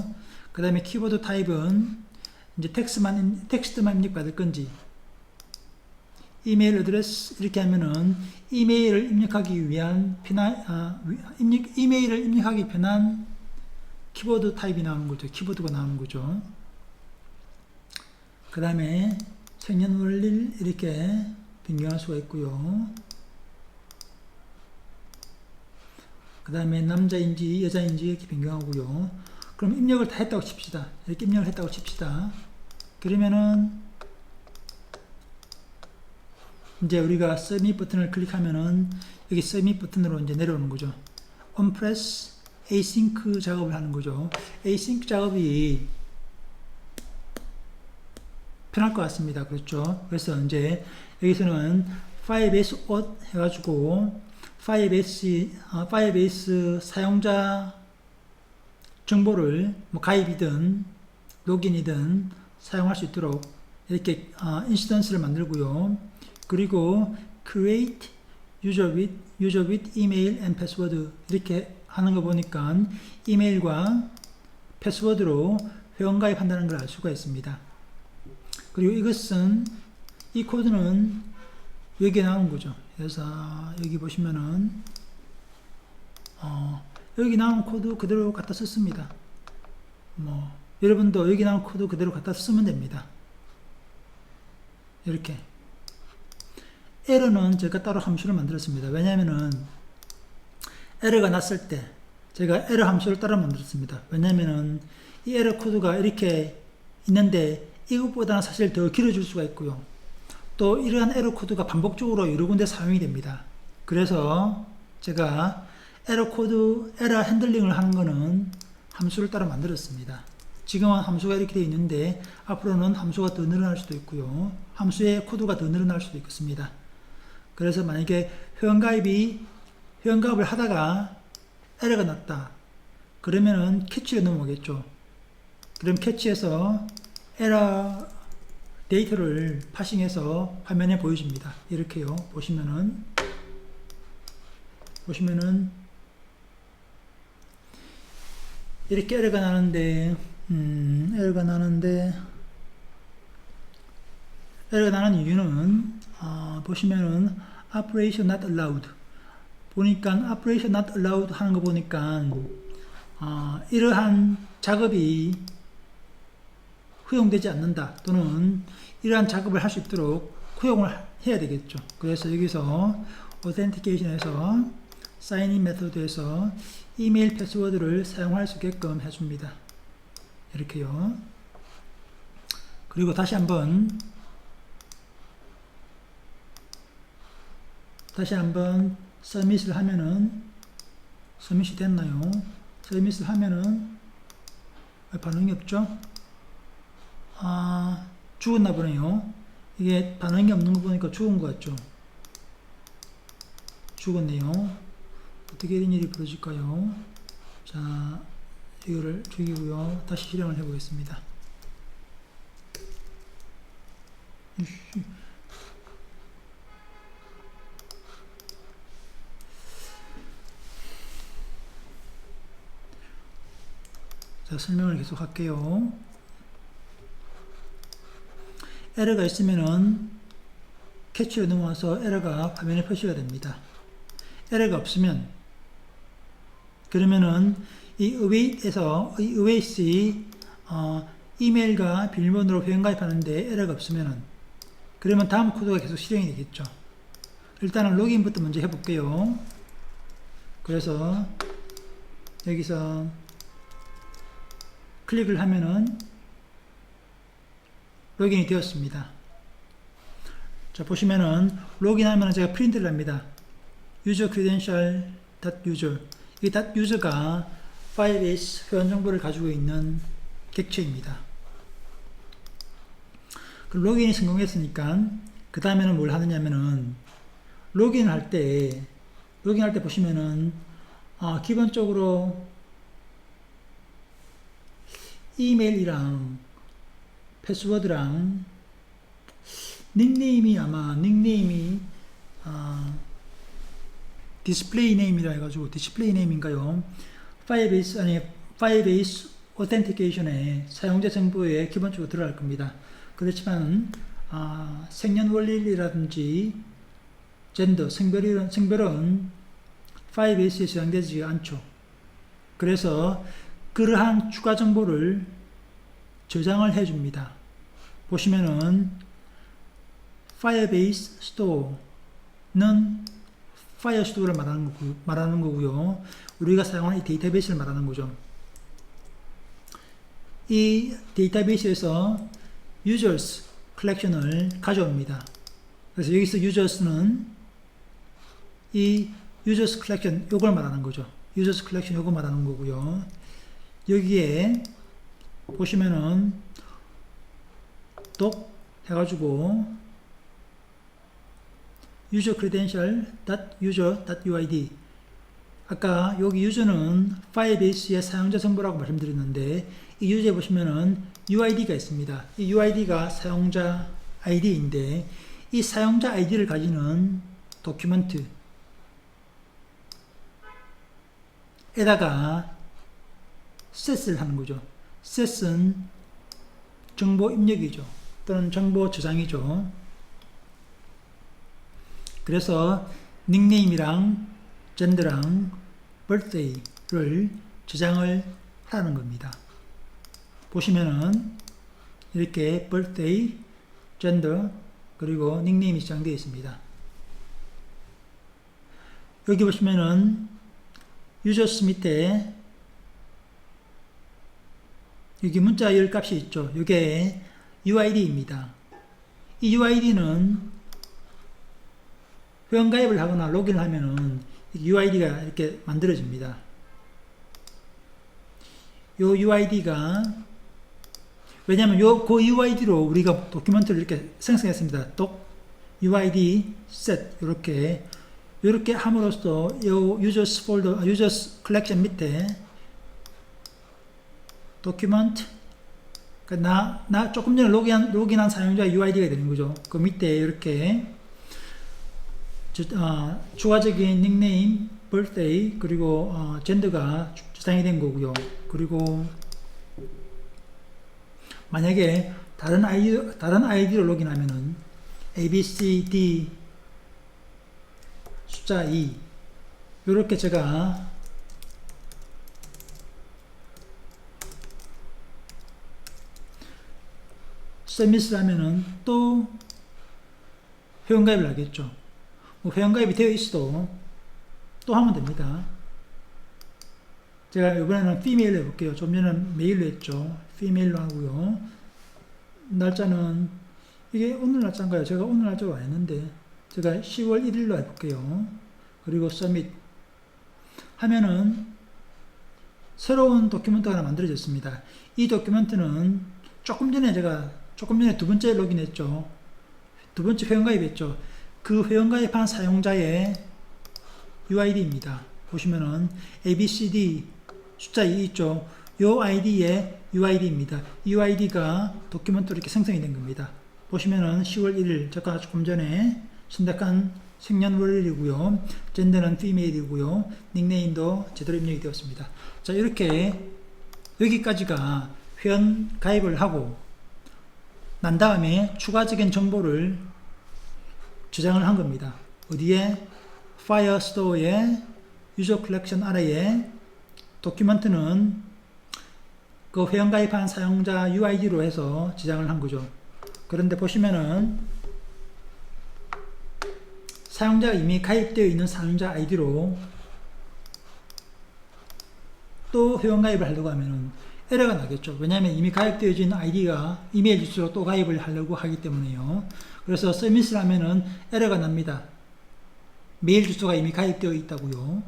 그 다음에 키보드 타입은 이제 텍스트만 입력받을 건지, 이메일 어드레스 이렇게 하면은 이메일을 입력하기 위한 이메일을 입력하기 편한 키보드 타입이 나오는 거죠. 키보드가 나오는 거죠. 그 다음에 생년월일 이렇게 변경할 수가 있고요. 그 다음에 남자인지 여자인지 이렇게 변경하고요. 그럼 입력을 다 했다고 칩시다. 이렇게 입력을 했다고 칩시다. 그러면은 이제 우리가 서밋 버튼을 클릭하면은 여기 서밋 버튼으로 이제 내려오는 거죠. onPress async 작업을 하는 거죠. async 작업이 편할 것 같습니다. 그렇죠? 그래서 이제 여기서는 파이어베이스 auth 해가지고 파이어베이스 사용자 정보를 뭐 가입이든 로그인이든 사용할 수 있도록 이렇게 인스턴스를 만들고요. 그리고 create user with email and password 이렇게 하는 거 보니까 이메일과 패스워드로 회원 가입한다는 걸 알 수가 있습니다. 그리고 이 코드는 여기에 나오는 거죠. 그래서 여기 보시면은 여기 나온 코드 그대로 갖다 썼습니다. 뭐 여러분도 여기 나온 코드 그대로 갖다 쓰면 됩니다. 이렇게. 에러는 제가 따로 함수를 만들었습니다. 왜냐하면은 에러가 났을 때 제가 에러 함수를 따로 만들었습니다. 왜냐하면은 이 에러 코드가 이렇게 있는데 이것보다는 사실 더 길어질 수가 있고요. 또 이러한 에러 코드가 반복적으로 여러 군데 사용이 됩니다. 그래서 제가 에러 핸들링을 하는 거는 함수를 따로 만들었습니다. 지금은 함수가 이렇게 되어 있는데 앞으로는 함수가 더 늘어날 수도 있고요. 함수의 코드가 더 늘어날 수도 있겠습니다. 그래서 만약에 회원가입을 하다가 에러가 났다. 그러면은 캐치로 넘어오겠죠. 그럼 캐치에서 에러 데이터를 파싱해서 화면에 보여줍니다. 이렇게요. 보시면은 이렇게 에러가 나는데 에러가 나는 이유는 보시면은 operation not allowed 보니까 operation not allowed 하는 거 보니까 이러한 작업이 허용되지 않는다 또는 이러한 작업을 할 수 있도록 허용을 해야 되겠죠. 그래서 여기서 authentication에서 sign-in 메소드에서 이메일 패스워드를 사용할 수 있게끔 해줍니다. 이렇게요. 그리고 다시 한번 서밋을 하면은 서밋이 됐나요? 서밋을 하면은 왜 반응이 없죠? 죽었나 보네요. 이게 반응이 없는 거 보니까 죽은 것 같죠? 죽었네요. 어떻게 이런 일이 벌어질까요? 자, 이거를 죽이고요. 다시 실행을 해보겠습니다. 자, 설명을 계속 할게요. 에러가 있으면은 캐치로 넘어와서 에러가 화면에 표시가 됩니다. 에러가 없으면, 그러면은 이 어웨이스의 이메일과 비밀번호로 회원가입하는데 에러가 없으면은, 그러면 다음 코드가 계속 실행이 되겠죠. 일단은 로그인부터 먼저 해볼게요. 그래서 여기서 클릭을 하면은 로그인이 되었습니다. 자, 보시면은 로그인하면 제가 프린트를 합니다. user credential.user. 이 .user가 파이어베이스 회원 정보를 가지고 있는 객체입니다. 로그인이 성공했으니까 그 다음에는 뭘 하느냐면은 로그인할 때 보시면은 기본적으로 이메일이랑 패스워드랑 닉네임이 디스플레이 네임이라 해가지고 디스플레이 네임인가요? 파이어베이스 오텐티케이션에 사용자 정보에 기본적으로 들어갈 겁니다. 그렇지만 생년월일이라든지 젠더, 성별은 파이어베이스에 저장되지 않죠. 그래서 그러한 추가 정보를 저장을 해줍니다. 보시면은 파이어베이스 스토어는 파이어 스토어를 말하는 거고요. 우리가 사용하는 이 데이터베이스를 말하는 거죠. 이 데이터베이스에서 users 컬렉션을 가져옵니다. 그래서 여기서 users는 이 users 컬렉션 요걸 말하는 거죠. users 컬렉션 요거 말하는 거고요. 여기에 보시면은 독 해가지고 user credential.user.uid 아까 여기 유저는 파이어베이스의 사용자 정보라고 말씀드렸는데 이 유저에 보시면은 UID가 있습니다. 이 UID가 사용자 ID인데 이 사용자 ID를 가지는 도큐먼트 에다가 set을 하는 거죠. set은 정보 입력이죠. 또는 정보 저장이죠. 그래서 닉네임이랑 젠더랑 birthday를 저장을 하는 겁니다. 보시면은 이렇게 birthday, gender, 그리고 닉네임이 저장되어 있습니다. 여기 보시면은 users 밑에 여기 문자 열 값이 있죠. 이게 UID입니다. 이 UID는 회원가입을 하거나 로그인을 하면은 UID가 이렇게 만들어집니다. 요 UID가 왜냐하면 그 UID로 우리가 도큐먼트를 이렇게 생성했습니다. UID set 이렇게 함으로써 요 users 폴더, users collection 밑에 도큐먼트 나 조금 전에 로그인한 사용자 UID가 되는 거죠. 그 밑에 이렇게 추가적인 닉네임, birthday, 그리고 젠더가 저장이 된 거고요. 그리고 만약에 다른 아이디로 로그인하면은 ABCD 숫자 2 이렇게 제가 서밋을 하면은 또 회원가입을 하겠죠. 뭐 회원가입이 되어 있어도 또 하면 됩니다. 제가 이번에는 피메일로 해볼게요. 좀 전에는 메일로 했죠. 피메일로 하고요. 날짜는 이게 오늘 날짜인가요? 제가 오늘 날짜가 아니었는데 제가 10월 1일로 해볼게요. 그리고 서밋 하면은 새로운 도큐멘트가 하나 만들어졌습니다. 이 도큐멘트는 조금 전에 두 번째 로그인했죠. 두 번째 회원가입했죠. 그 회원가입한 사용자의 UID입니다. 보시면은 ABCD 숫자 2 있죠. 요 아이디의 UID입니다. UID가 도큐먼트로 이렇게 생성이 된 겁니다. 보시면은 10월 1일, 제가 조금 전에 선택한 생년월일이고요. 젠더는 female이고요. 닉네임도 제대로 입력이 되었습니다. 자, 이렇게 여기까지가 회원 가입을 하고 난 다음에 추가적인 정보를 저장을 한 겁니다. 어디에? 파이어스토어의 유저 컬렉션 아래에 도큐먼트는 그 회원가입한 사용자 UID로 해서 저장을 한 거죠. 그런데 보시면은 사용자가 이미 가입되어 있는 사용자 아이디로 또 회원가입을 하려고 하면은 에러가 나겠죠. 왜냐하면 이미 가입되어진 아이디가 이메일 주소로 또 가입을 하려고 하기 때문에요. 그래서 서밋을 하면은 에러가 납니다. 메일 주소가 이미 가입되어 있다고요.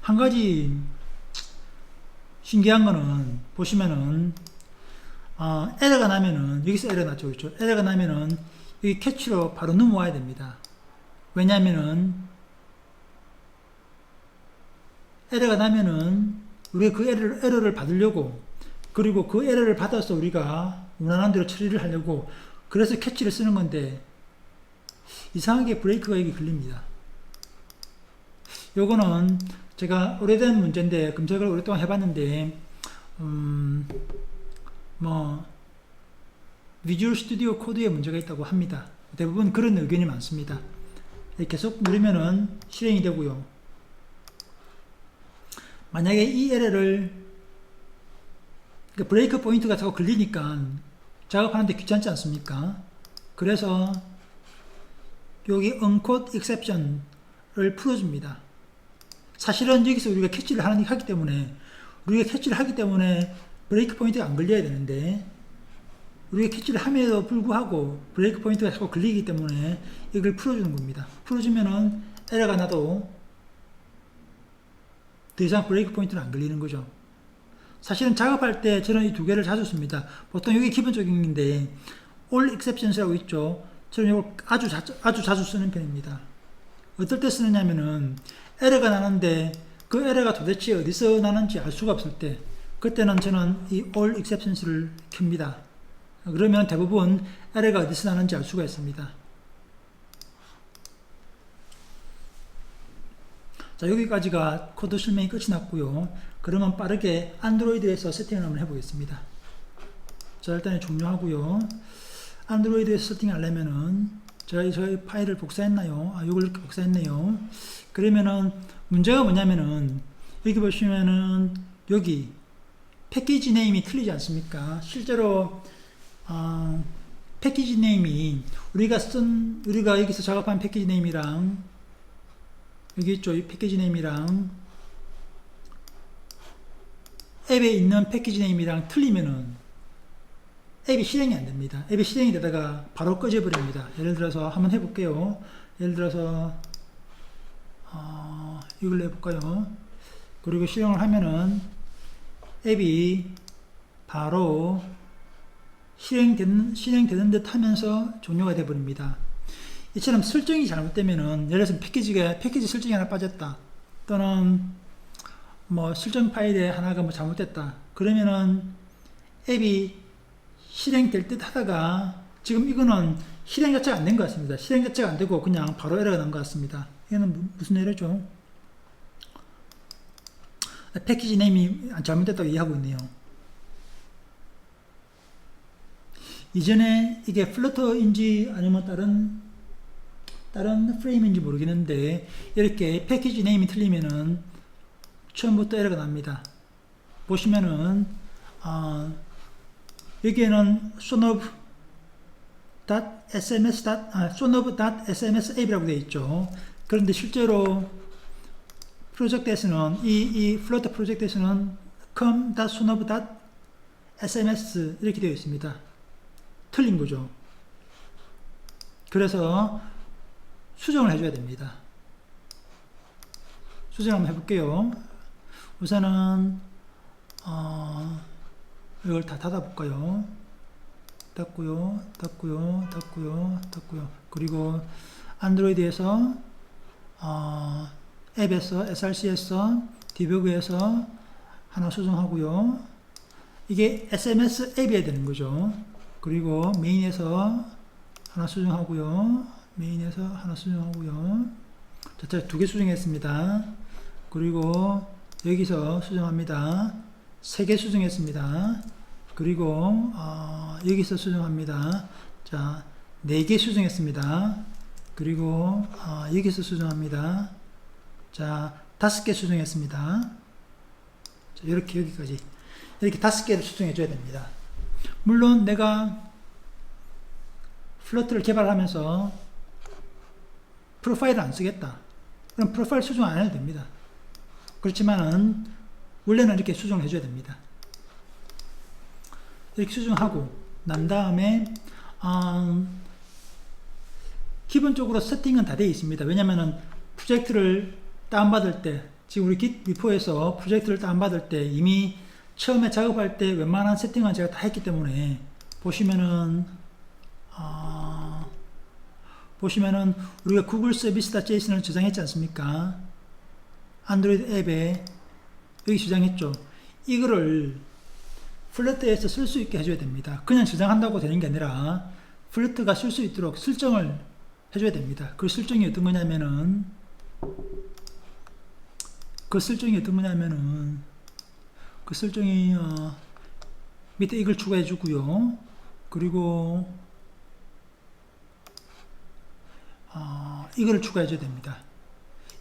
한 가지 신기한 거는 보시면은 에러가 나면은 여기서 에러 났죠, 그렇죠? 에러가 나면은 여기 캐치로 바로 넘어와야 됩니다. 왜냐하면은 에러가 나면은 우리가 그 에러를 받으려고, 그리고 그 에러를 받아서 우리가 원하는 대로 처리를 하려고, 그래서 캐치를 쓰는 건데 이상하게 브레이크가 여기 걸립니다. 요거는 제가 오래된 문제인데 검색을 오랫동안 해봤는데 비주얼 스튜디오 코드에 문제가 있다고 합니다. 대부분 그런 의견이 많습니다. 계속 누르면은 실행이 되고요. 만약에 이 에러를, 그러니까 브레이크 포인트가 자꾸 걸리니까 작업하는데 귀찮지 않습니까? 그래서 여기 uncaught exception을 풀어줍니다. 사실은 여기서 우리가 캐치를 하기 때문에, 브레이크 포인트가 안 걸려야 되는데, 우리가 캐치를 함에도 불구하고 브레이크 포인트가 자꾸 걸리기 때문에 이걸 풀어주는 겁니다. 풀어주면은 에러가 나도 더 이상 브레이크 포인트는 안 걸리는 거죠. 사실은 작업할 때 저는 이 두 개를 자주 씁니다. 보통 이게 기본적인데 all exceptions라고 있죠. 저는 이걸 아주 자주 쓰는 편입니다. 어떨 때 쓰느냐면은 에러가 나는데 그 에러가 도대체 어디서 나는지 알 수가 없을 때, 그때는 저는 이 all exceptions를 켭니다. 그러면 대부분 에러가 어디서 나는지 알 수가 있습니다. 자, 여기까지가 코드 설명이 끝이 났고요. 그러면 빠르게 안드로이드에서 세팅을 한번 해보겠습니다. 자, 일단 종료하고요. 안드로이드에서 세팅하려면은 제가 저희 파일을 복사했나요? 이걸 이렇게 복사했네요. 그러면은 문제가 뭐냐면은 여기 보시면은 여기 패키지 네임이 틀리지 않습니까? 실제로 패키지 네임이 우리가 여기서 작업한 패키지 네임이랑 여기 있죠. 이 패키지 네임이랑 앱에 있는 패키지 네임이랑 틀리면은 앱이 실행이 안 됩니다. 앱이 실행이 되다가 바로 꺼져 버립니다. 예를 들어서 한번 해볼게요. 예를 들어서 이걸로 해볼까요? 그리고 실행을 하면은 앱이 바로 실행되는 듯 하면서 종료가 되어 버립니다. 이처럼 설정이 잘못되면은, 예를 들어서 패키지 설정이 하나 빠졌다, 또는 뭐 설정 파일에 하나가 뭐 잘못됐다, 그러면은 앱이 실행될 듯 하다가 지금 이거는 실행 자체가 안 된 것 같습니다. 실행 자체가 안 되고 그냥 바로 에러가 난 것 같습니다. 이거는 무슨 에러죠? 패키지 네임이 잘못됐다고 이해하고 있네요. 이전에 이게 플러터인지 아니면 다른 프레임인지 모르겠는데 이렇게 패키지 네임이 틀리면은 처음부터 에러가 납니다. 보시면은 여기에는 sonob.sms 앱이라고 되어 있죠. 그런데 실제로 프로젝트에서는 이 플러터 프로젝트에서는 com.sonob.sms 이렇게 되어 있습니다. 틀린 거죠. 그래서 수정을 해줘야 됩니다. 수정 한번 해볼게요. 우선은 이걸 다 닫아볼까요? 닫고요. 그리고 안드로이드에서 앱에서 src에서 디버그에서 하나 수정하고요. 이게 SMS 앱이어야 되는 거죠. 그리고 메인에서 하나 수정하고요. 메인에서 하나 수정하고요. 자, 제가 2개 수정했습니다. 그리고 여기서 수정합니다. 3개 수정했습니다. 그리고 여기서 수정합니다. 자, 4개 수정했습니다. 그리고 여기서 수정합니다. 자, 5개 수정했습니다. 자, 이렇게 여기까지 이렇게 5개를 수정해 줘야 됩니다. 물론 내가 플러트를 개발하면서 프로파일을 안 쓰겠다. 그럼 프로파일 수정 안 해도 됩니다. 그렇지만은 원래는 이렇게 수정을 해줘야 됩니다. 이렇게 수정하고 난 다음에 기본적으로 세팅은 다 되어 있습니다. 왜냐면은 프로젝트를 다운받을 때, 지금 우리 Git 리포에서 프로젝트를 다운받을 때 이미 처음에 작업할 때 웬만한 세팅은 제가 다 했기 때문에 보시면은 우리가 구글 서비스.json을 저장했지 않습니까? 안드로이드 앱에 여기 저장했죠. 이거를 플러트에서 쓸 수 있게 해줘야 됩니다. 그냥 저장한다고 되는 게 아니라 플러트가 쓸 수 있도록 설정을 해줘야 됩니다. 그 설정이 어떤 거냐면은 그 설정이 밑에 이걸 추가해 주고요. 그리고 이걸 추가해 줘야 됩니다.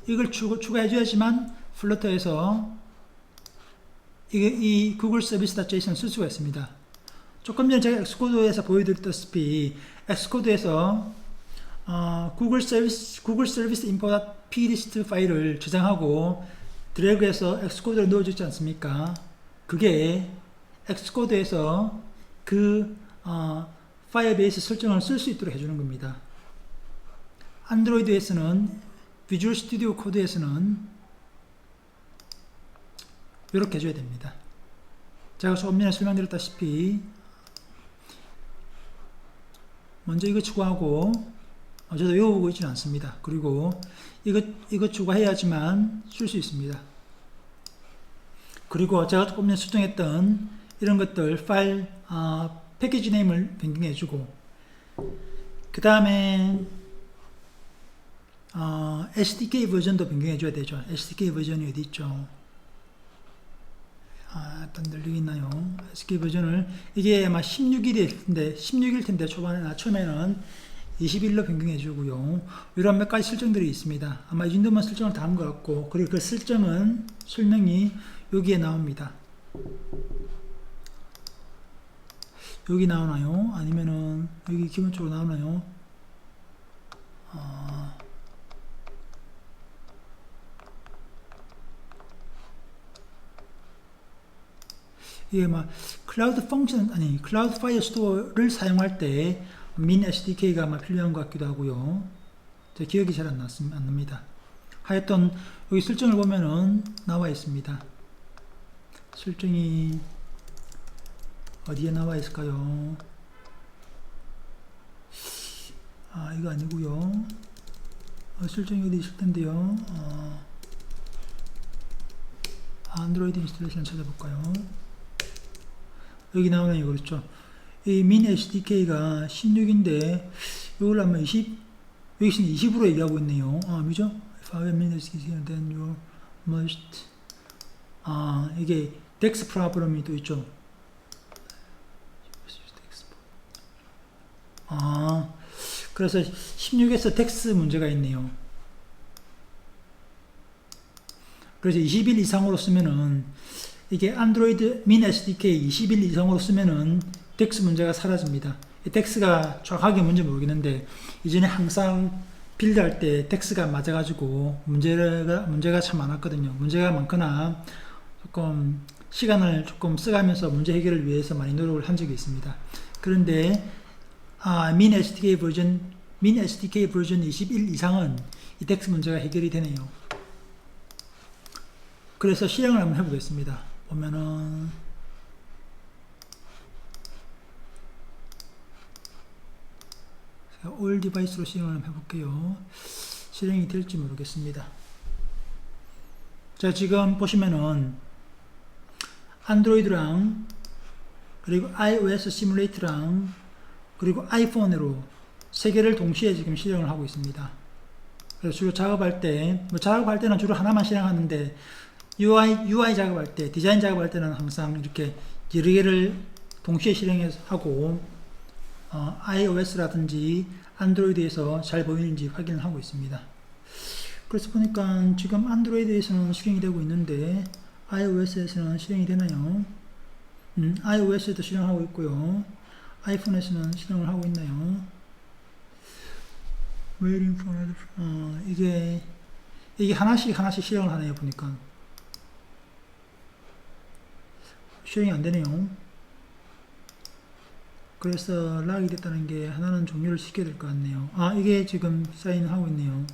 이걸 추가해 줘야지만 플러터에서 이 구글 서비스.json 쓸 수가 있습니다. 조금 전에 제가 엑스코드에서 보여드렸다시피 엑스코드에서 구글 서비스 info.plist 파일을 저장하고 드래그해서 엑스코드를 넣어주지 않습니까? 그게 엑스코드에서 그 파이어베이스 설정을 쓸 수 있도록 해주는 겁니다. 안드로이드에서는 비주얼 스튜디오 코드에서는 이렇게 해줘야 됩니다. 제가 조금 전에 설명드렸다시피 먼저 이거 추가하고 저도 외워보고 있지는 않습니다. 그리고 이거 추가해야지만 쓸 수 있습니다. 그리고 제가 조금 전에 수정했던 이런 것들 파일 패키지 네임을 변경해주고 그 다음에 SDK 버전도 변경해줘야 되죠. SDK 버전이 어디 있죠? 일단 늘리고 있나요? SDK 버전을 이게 아마 16일 텐데 처음에는 21로 변경해 주고요. 이런 몇 가지 설정들이 있습니다. 아마 이 정도면 설정을 다 한 것 같고, 그리고 그 설명이 여기에 나옵니다. 여기 나오나요? 아니면은 여기 기본적으로 나오나요? 이게 막 클라우드 파이어 스토어를 사용할 때 min SDK가 아마 필요한 것 같기도 하고요. 제 기억이 잘 안 납니다. 하여튼 여기 설정을 보면은 나와 있습니다. 설정이 어디에 나와 있을까요? 이거 아니고요. 설정이 어디 있을 텐데요. 안드로이드 인스톨레이션 찾아볼까요? 여기 나오네요. 그렇죠. 이 min SDK가 16인데 이걸 아마 여기서는 20으로 얘기하고 있네요. 그죠? If I have min SDK, then you must 이게 DEX 프로블럼이 또 있죠. 그래서 16에서 DEX 문제가 있네요. 그래서 20일 이상으로 쓰면은 이게 안드로이드 min SDK 20일 이상으로 쓰면은 DEX 문제가 사라집니다. DEX가 정확하게 뭔지 모르겠는데 이전에 항상 빌드할 때 DEX가 맞아가지고 문제가 참 많았거든요. 문제가 많거나 조금 시간을 조금 써가면서 문제 해결을 위해서 많이 노력을 한 적이 있습니다. 그런데 min SDK 버전 21 이상은 이 DEX 문제가 해결이 되네요. 그래서 실행을 한번 해보겠습니다. 보면은 제가 all device로 실행을 한번 해볼게요. 실행이 될지 모르겠습니다. 자, 지금 보시면은 안드로이드랑 그리고 iOS 시뮬레이터랑 그리고 아이폰으로 세 개를 동시에 지금 실행을 하고 있습니다. 그래서 주로 작업할 때, 뭐 작업할 때는 주로 하나만 실행하는데 UI 작업할 때, 디자인 작업할 때는 항상 이렇게 여러 개를 동시에 실행해서 하고 iOS라든지 안드로이드에서 잘 보이는지 확인을 하고 있습니다. 그래서 보니까 지금 안드로이드에서는 실행이 되고 있는데 iOS에서는 실행이 되나요? iOS에도 실행하고 있고요. 아이폰에서는 실행을 하고 있나요? Waiting for 이게 하나씩 실행을 하네요. 보니까 실행이 안 되네요. 그래서 락이 됐다는 게 하나는 종료를 시켜야 될 것 같네요. 아, 이게 지금 사인하고 있네요.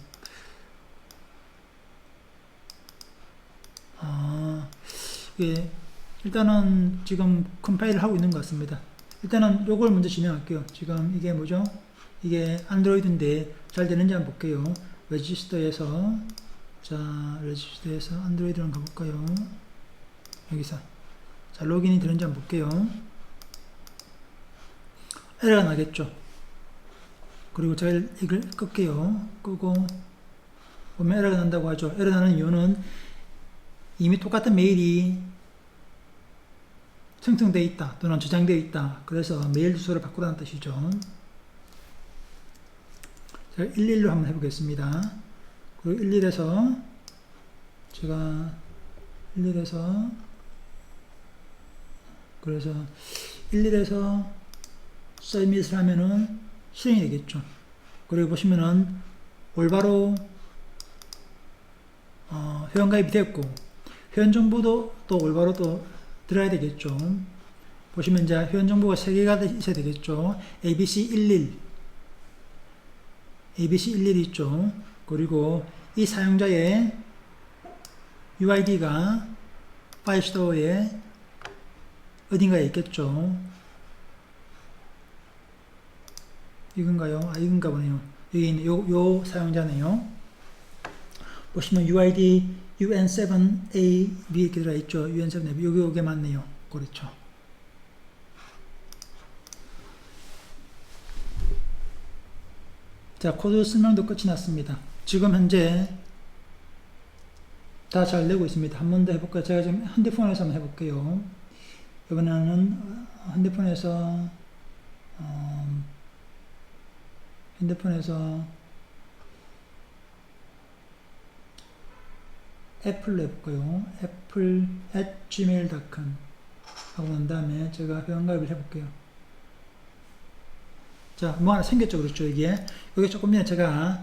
예, 일단은 지금 컴파일을 하고 있는 것 같습니다. 일단은 요걸 먼저 진행할게요. 지금 이게 뭐죠? 이게 안드로이드인데 잘 되는지 한번 볼게요. 레지스터에서 레지스터에서 안드로이드랑 가볼까요? 여기서 자, 로그인이 되는지 한번 볼게요. 에러가 나겠죠. 그리고 제가 이걸 끌게요. 끄고 보면 에러가 난다고 하죠. 에러 나는 이유는 이미 똑같은 메일이 생성되어 있다 또는 저장되어 있다. 그래서 메일 주소를 바꾸라는 뜻이죠. 제가 11로 한번 해보겠습니다. 그리고 11에서 제가 11에서 그래서 11에서 서밋을 하면은 실행이 되겠죠. 그리고 보시면은 올바로 회원가입이 됐고 회원 정보도 또 올바로 또 들어야 되겠죠. 보시면 이제 회원 정보가 3개가 있어야 되겠죠. ABC11 ABC11 있죠. 그리고 이 사용자의 UID가 파일 스토어에 어딘가에 있겠죠. 이건가요? 아, 이건가 보네요. 여기 있는 요 사용자네요. 보시면 UID UN7AB 이렇게 들어있죠. UN7AB. 요게 맞네요. 그렇죠. 자, 코드 설명도 끝이 났습니다. 지금 현재 다 잘 되고 있습니다. 한 번 더 해볼까요? 제가 지금 핸드폰에서 한번 해볼게요. 이번에는 핸드폰에서 애플로 해볼까요? 애플 @gmail.com 하고 난 다음에 제가 회원가입을 해볼게요. 자, 뭐 하나 생겼죠, 그렇죠? 이게 여기 조금 전에 제가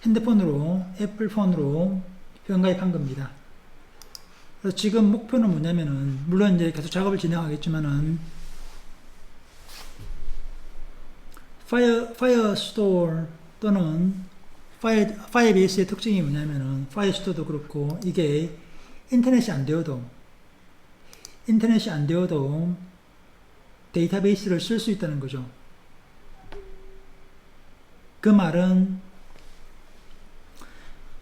핸드폰으로 애플 폰으로 회원가입한 겁니다. 그래서 지금 목표는 뭐냐면은 물론 이제 계속 작업을 진행하겠지만은 파이어스토어 또는 파이어베이스의 특징이 뭐냐면은 파이어스토어도 그렇고 이게 인터넷이 안 되어도 데이터베이스를 쓸 수 있다는 거죠. 그 말은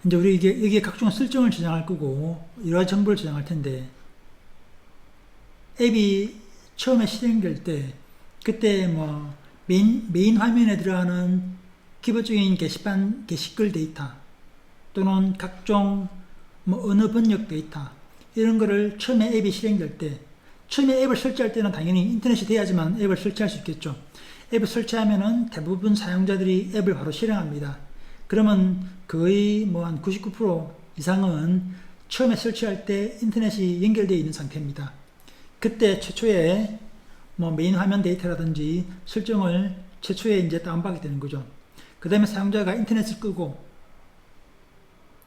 이제 우리 여기에 각종 설정을 저장할 거고 여러 가지 정보를 저장할 텐데 앱이 처음에 실행될 때 그때 뭐 메인 화면에 들어가는 기본적인 게시판, 게시글 데이터 또는 각종 뭐 언어 번역 데이터 이런 거를 처음에 앱이 실행될 때 처음에 앱을 설치할 때는 당연히 인터넷이 돼야지만 앱을 설치할 수 있겠죠. 앱을 설치하면은 대부분 사용자들이 앱을 바로 실행합니다. 그러면 거의 뭐 한 99% 이상은 처음에 설치할 때 인터넷이 연결되어 있는 상태입니다. 그때 최초에 뭐 메인 화면 데이터라든지 설정을 최초에 이제 다운받게 되는 거죠. 그 다음에 사용자가 인터넷을 끄고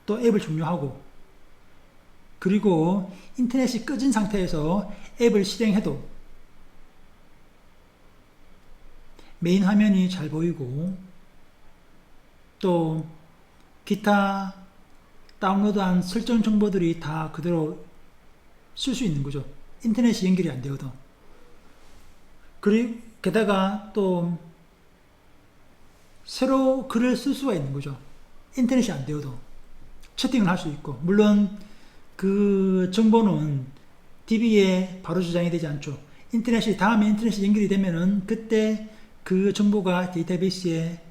또 앱을 종료하고 그리고 인터넷이 꺼진 상태에서 앱을 실행해도 메인 화면이 잘 보이고 또 기타 다운로드한 설정 정보들이 다 그대로 쓸 수 있는 거죠. 인터넷이 연결이 안 되어도. 그리고 게다가 또 새로 글을 쓸 수가 있는 거죠. 인터넷이 안 되어도. 채팅을 할 수 있고, 물론 그 정보는 DB에 바로 저장이 되지 않죠. 다음에 인터넷이 연결이 되면은 그때 그 정보가 데이터베이스에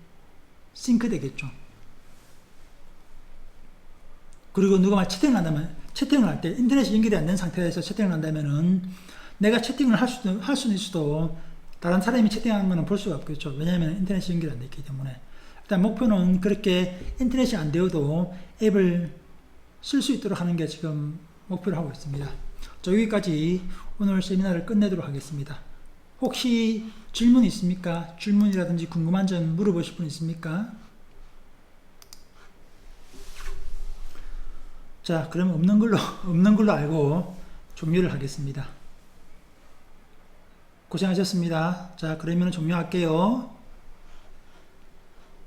싱크 되겠죠. 그리고 누가 막 채팅을 할 때 인터넷이 연결이 안 된 상태에서 채팅을 한다면은 내가 채팅을 할 수는 있어도 다른 사람이 채팅하는 거는 볼 수가 없겠죠. 왜냐하면 인터넷이 연결이 안 됐기 때문에. 일단 목표는 그렇게 인터넷이 안 되어도 앱을 쓸 수 있도록 하는 게 지금 목표로 하고 있습니다. 자, 여기까지 오늘 세미나를 끝내도록 하겠습니다. 혹시 질문 있습니까? 질문이라든지 궁금한 점 물어보실 분 있습니까? 자, 그러면 없는 걸로 알고 종료를 하겠습니다. 고생하셨습니다. 자, 그러면 종료할게요.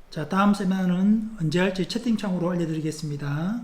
자, 다음 세미나는 언제 할지 채팅창으로 알려드리겠습니다.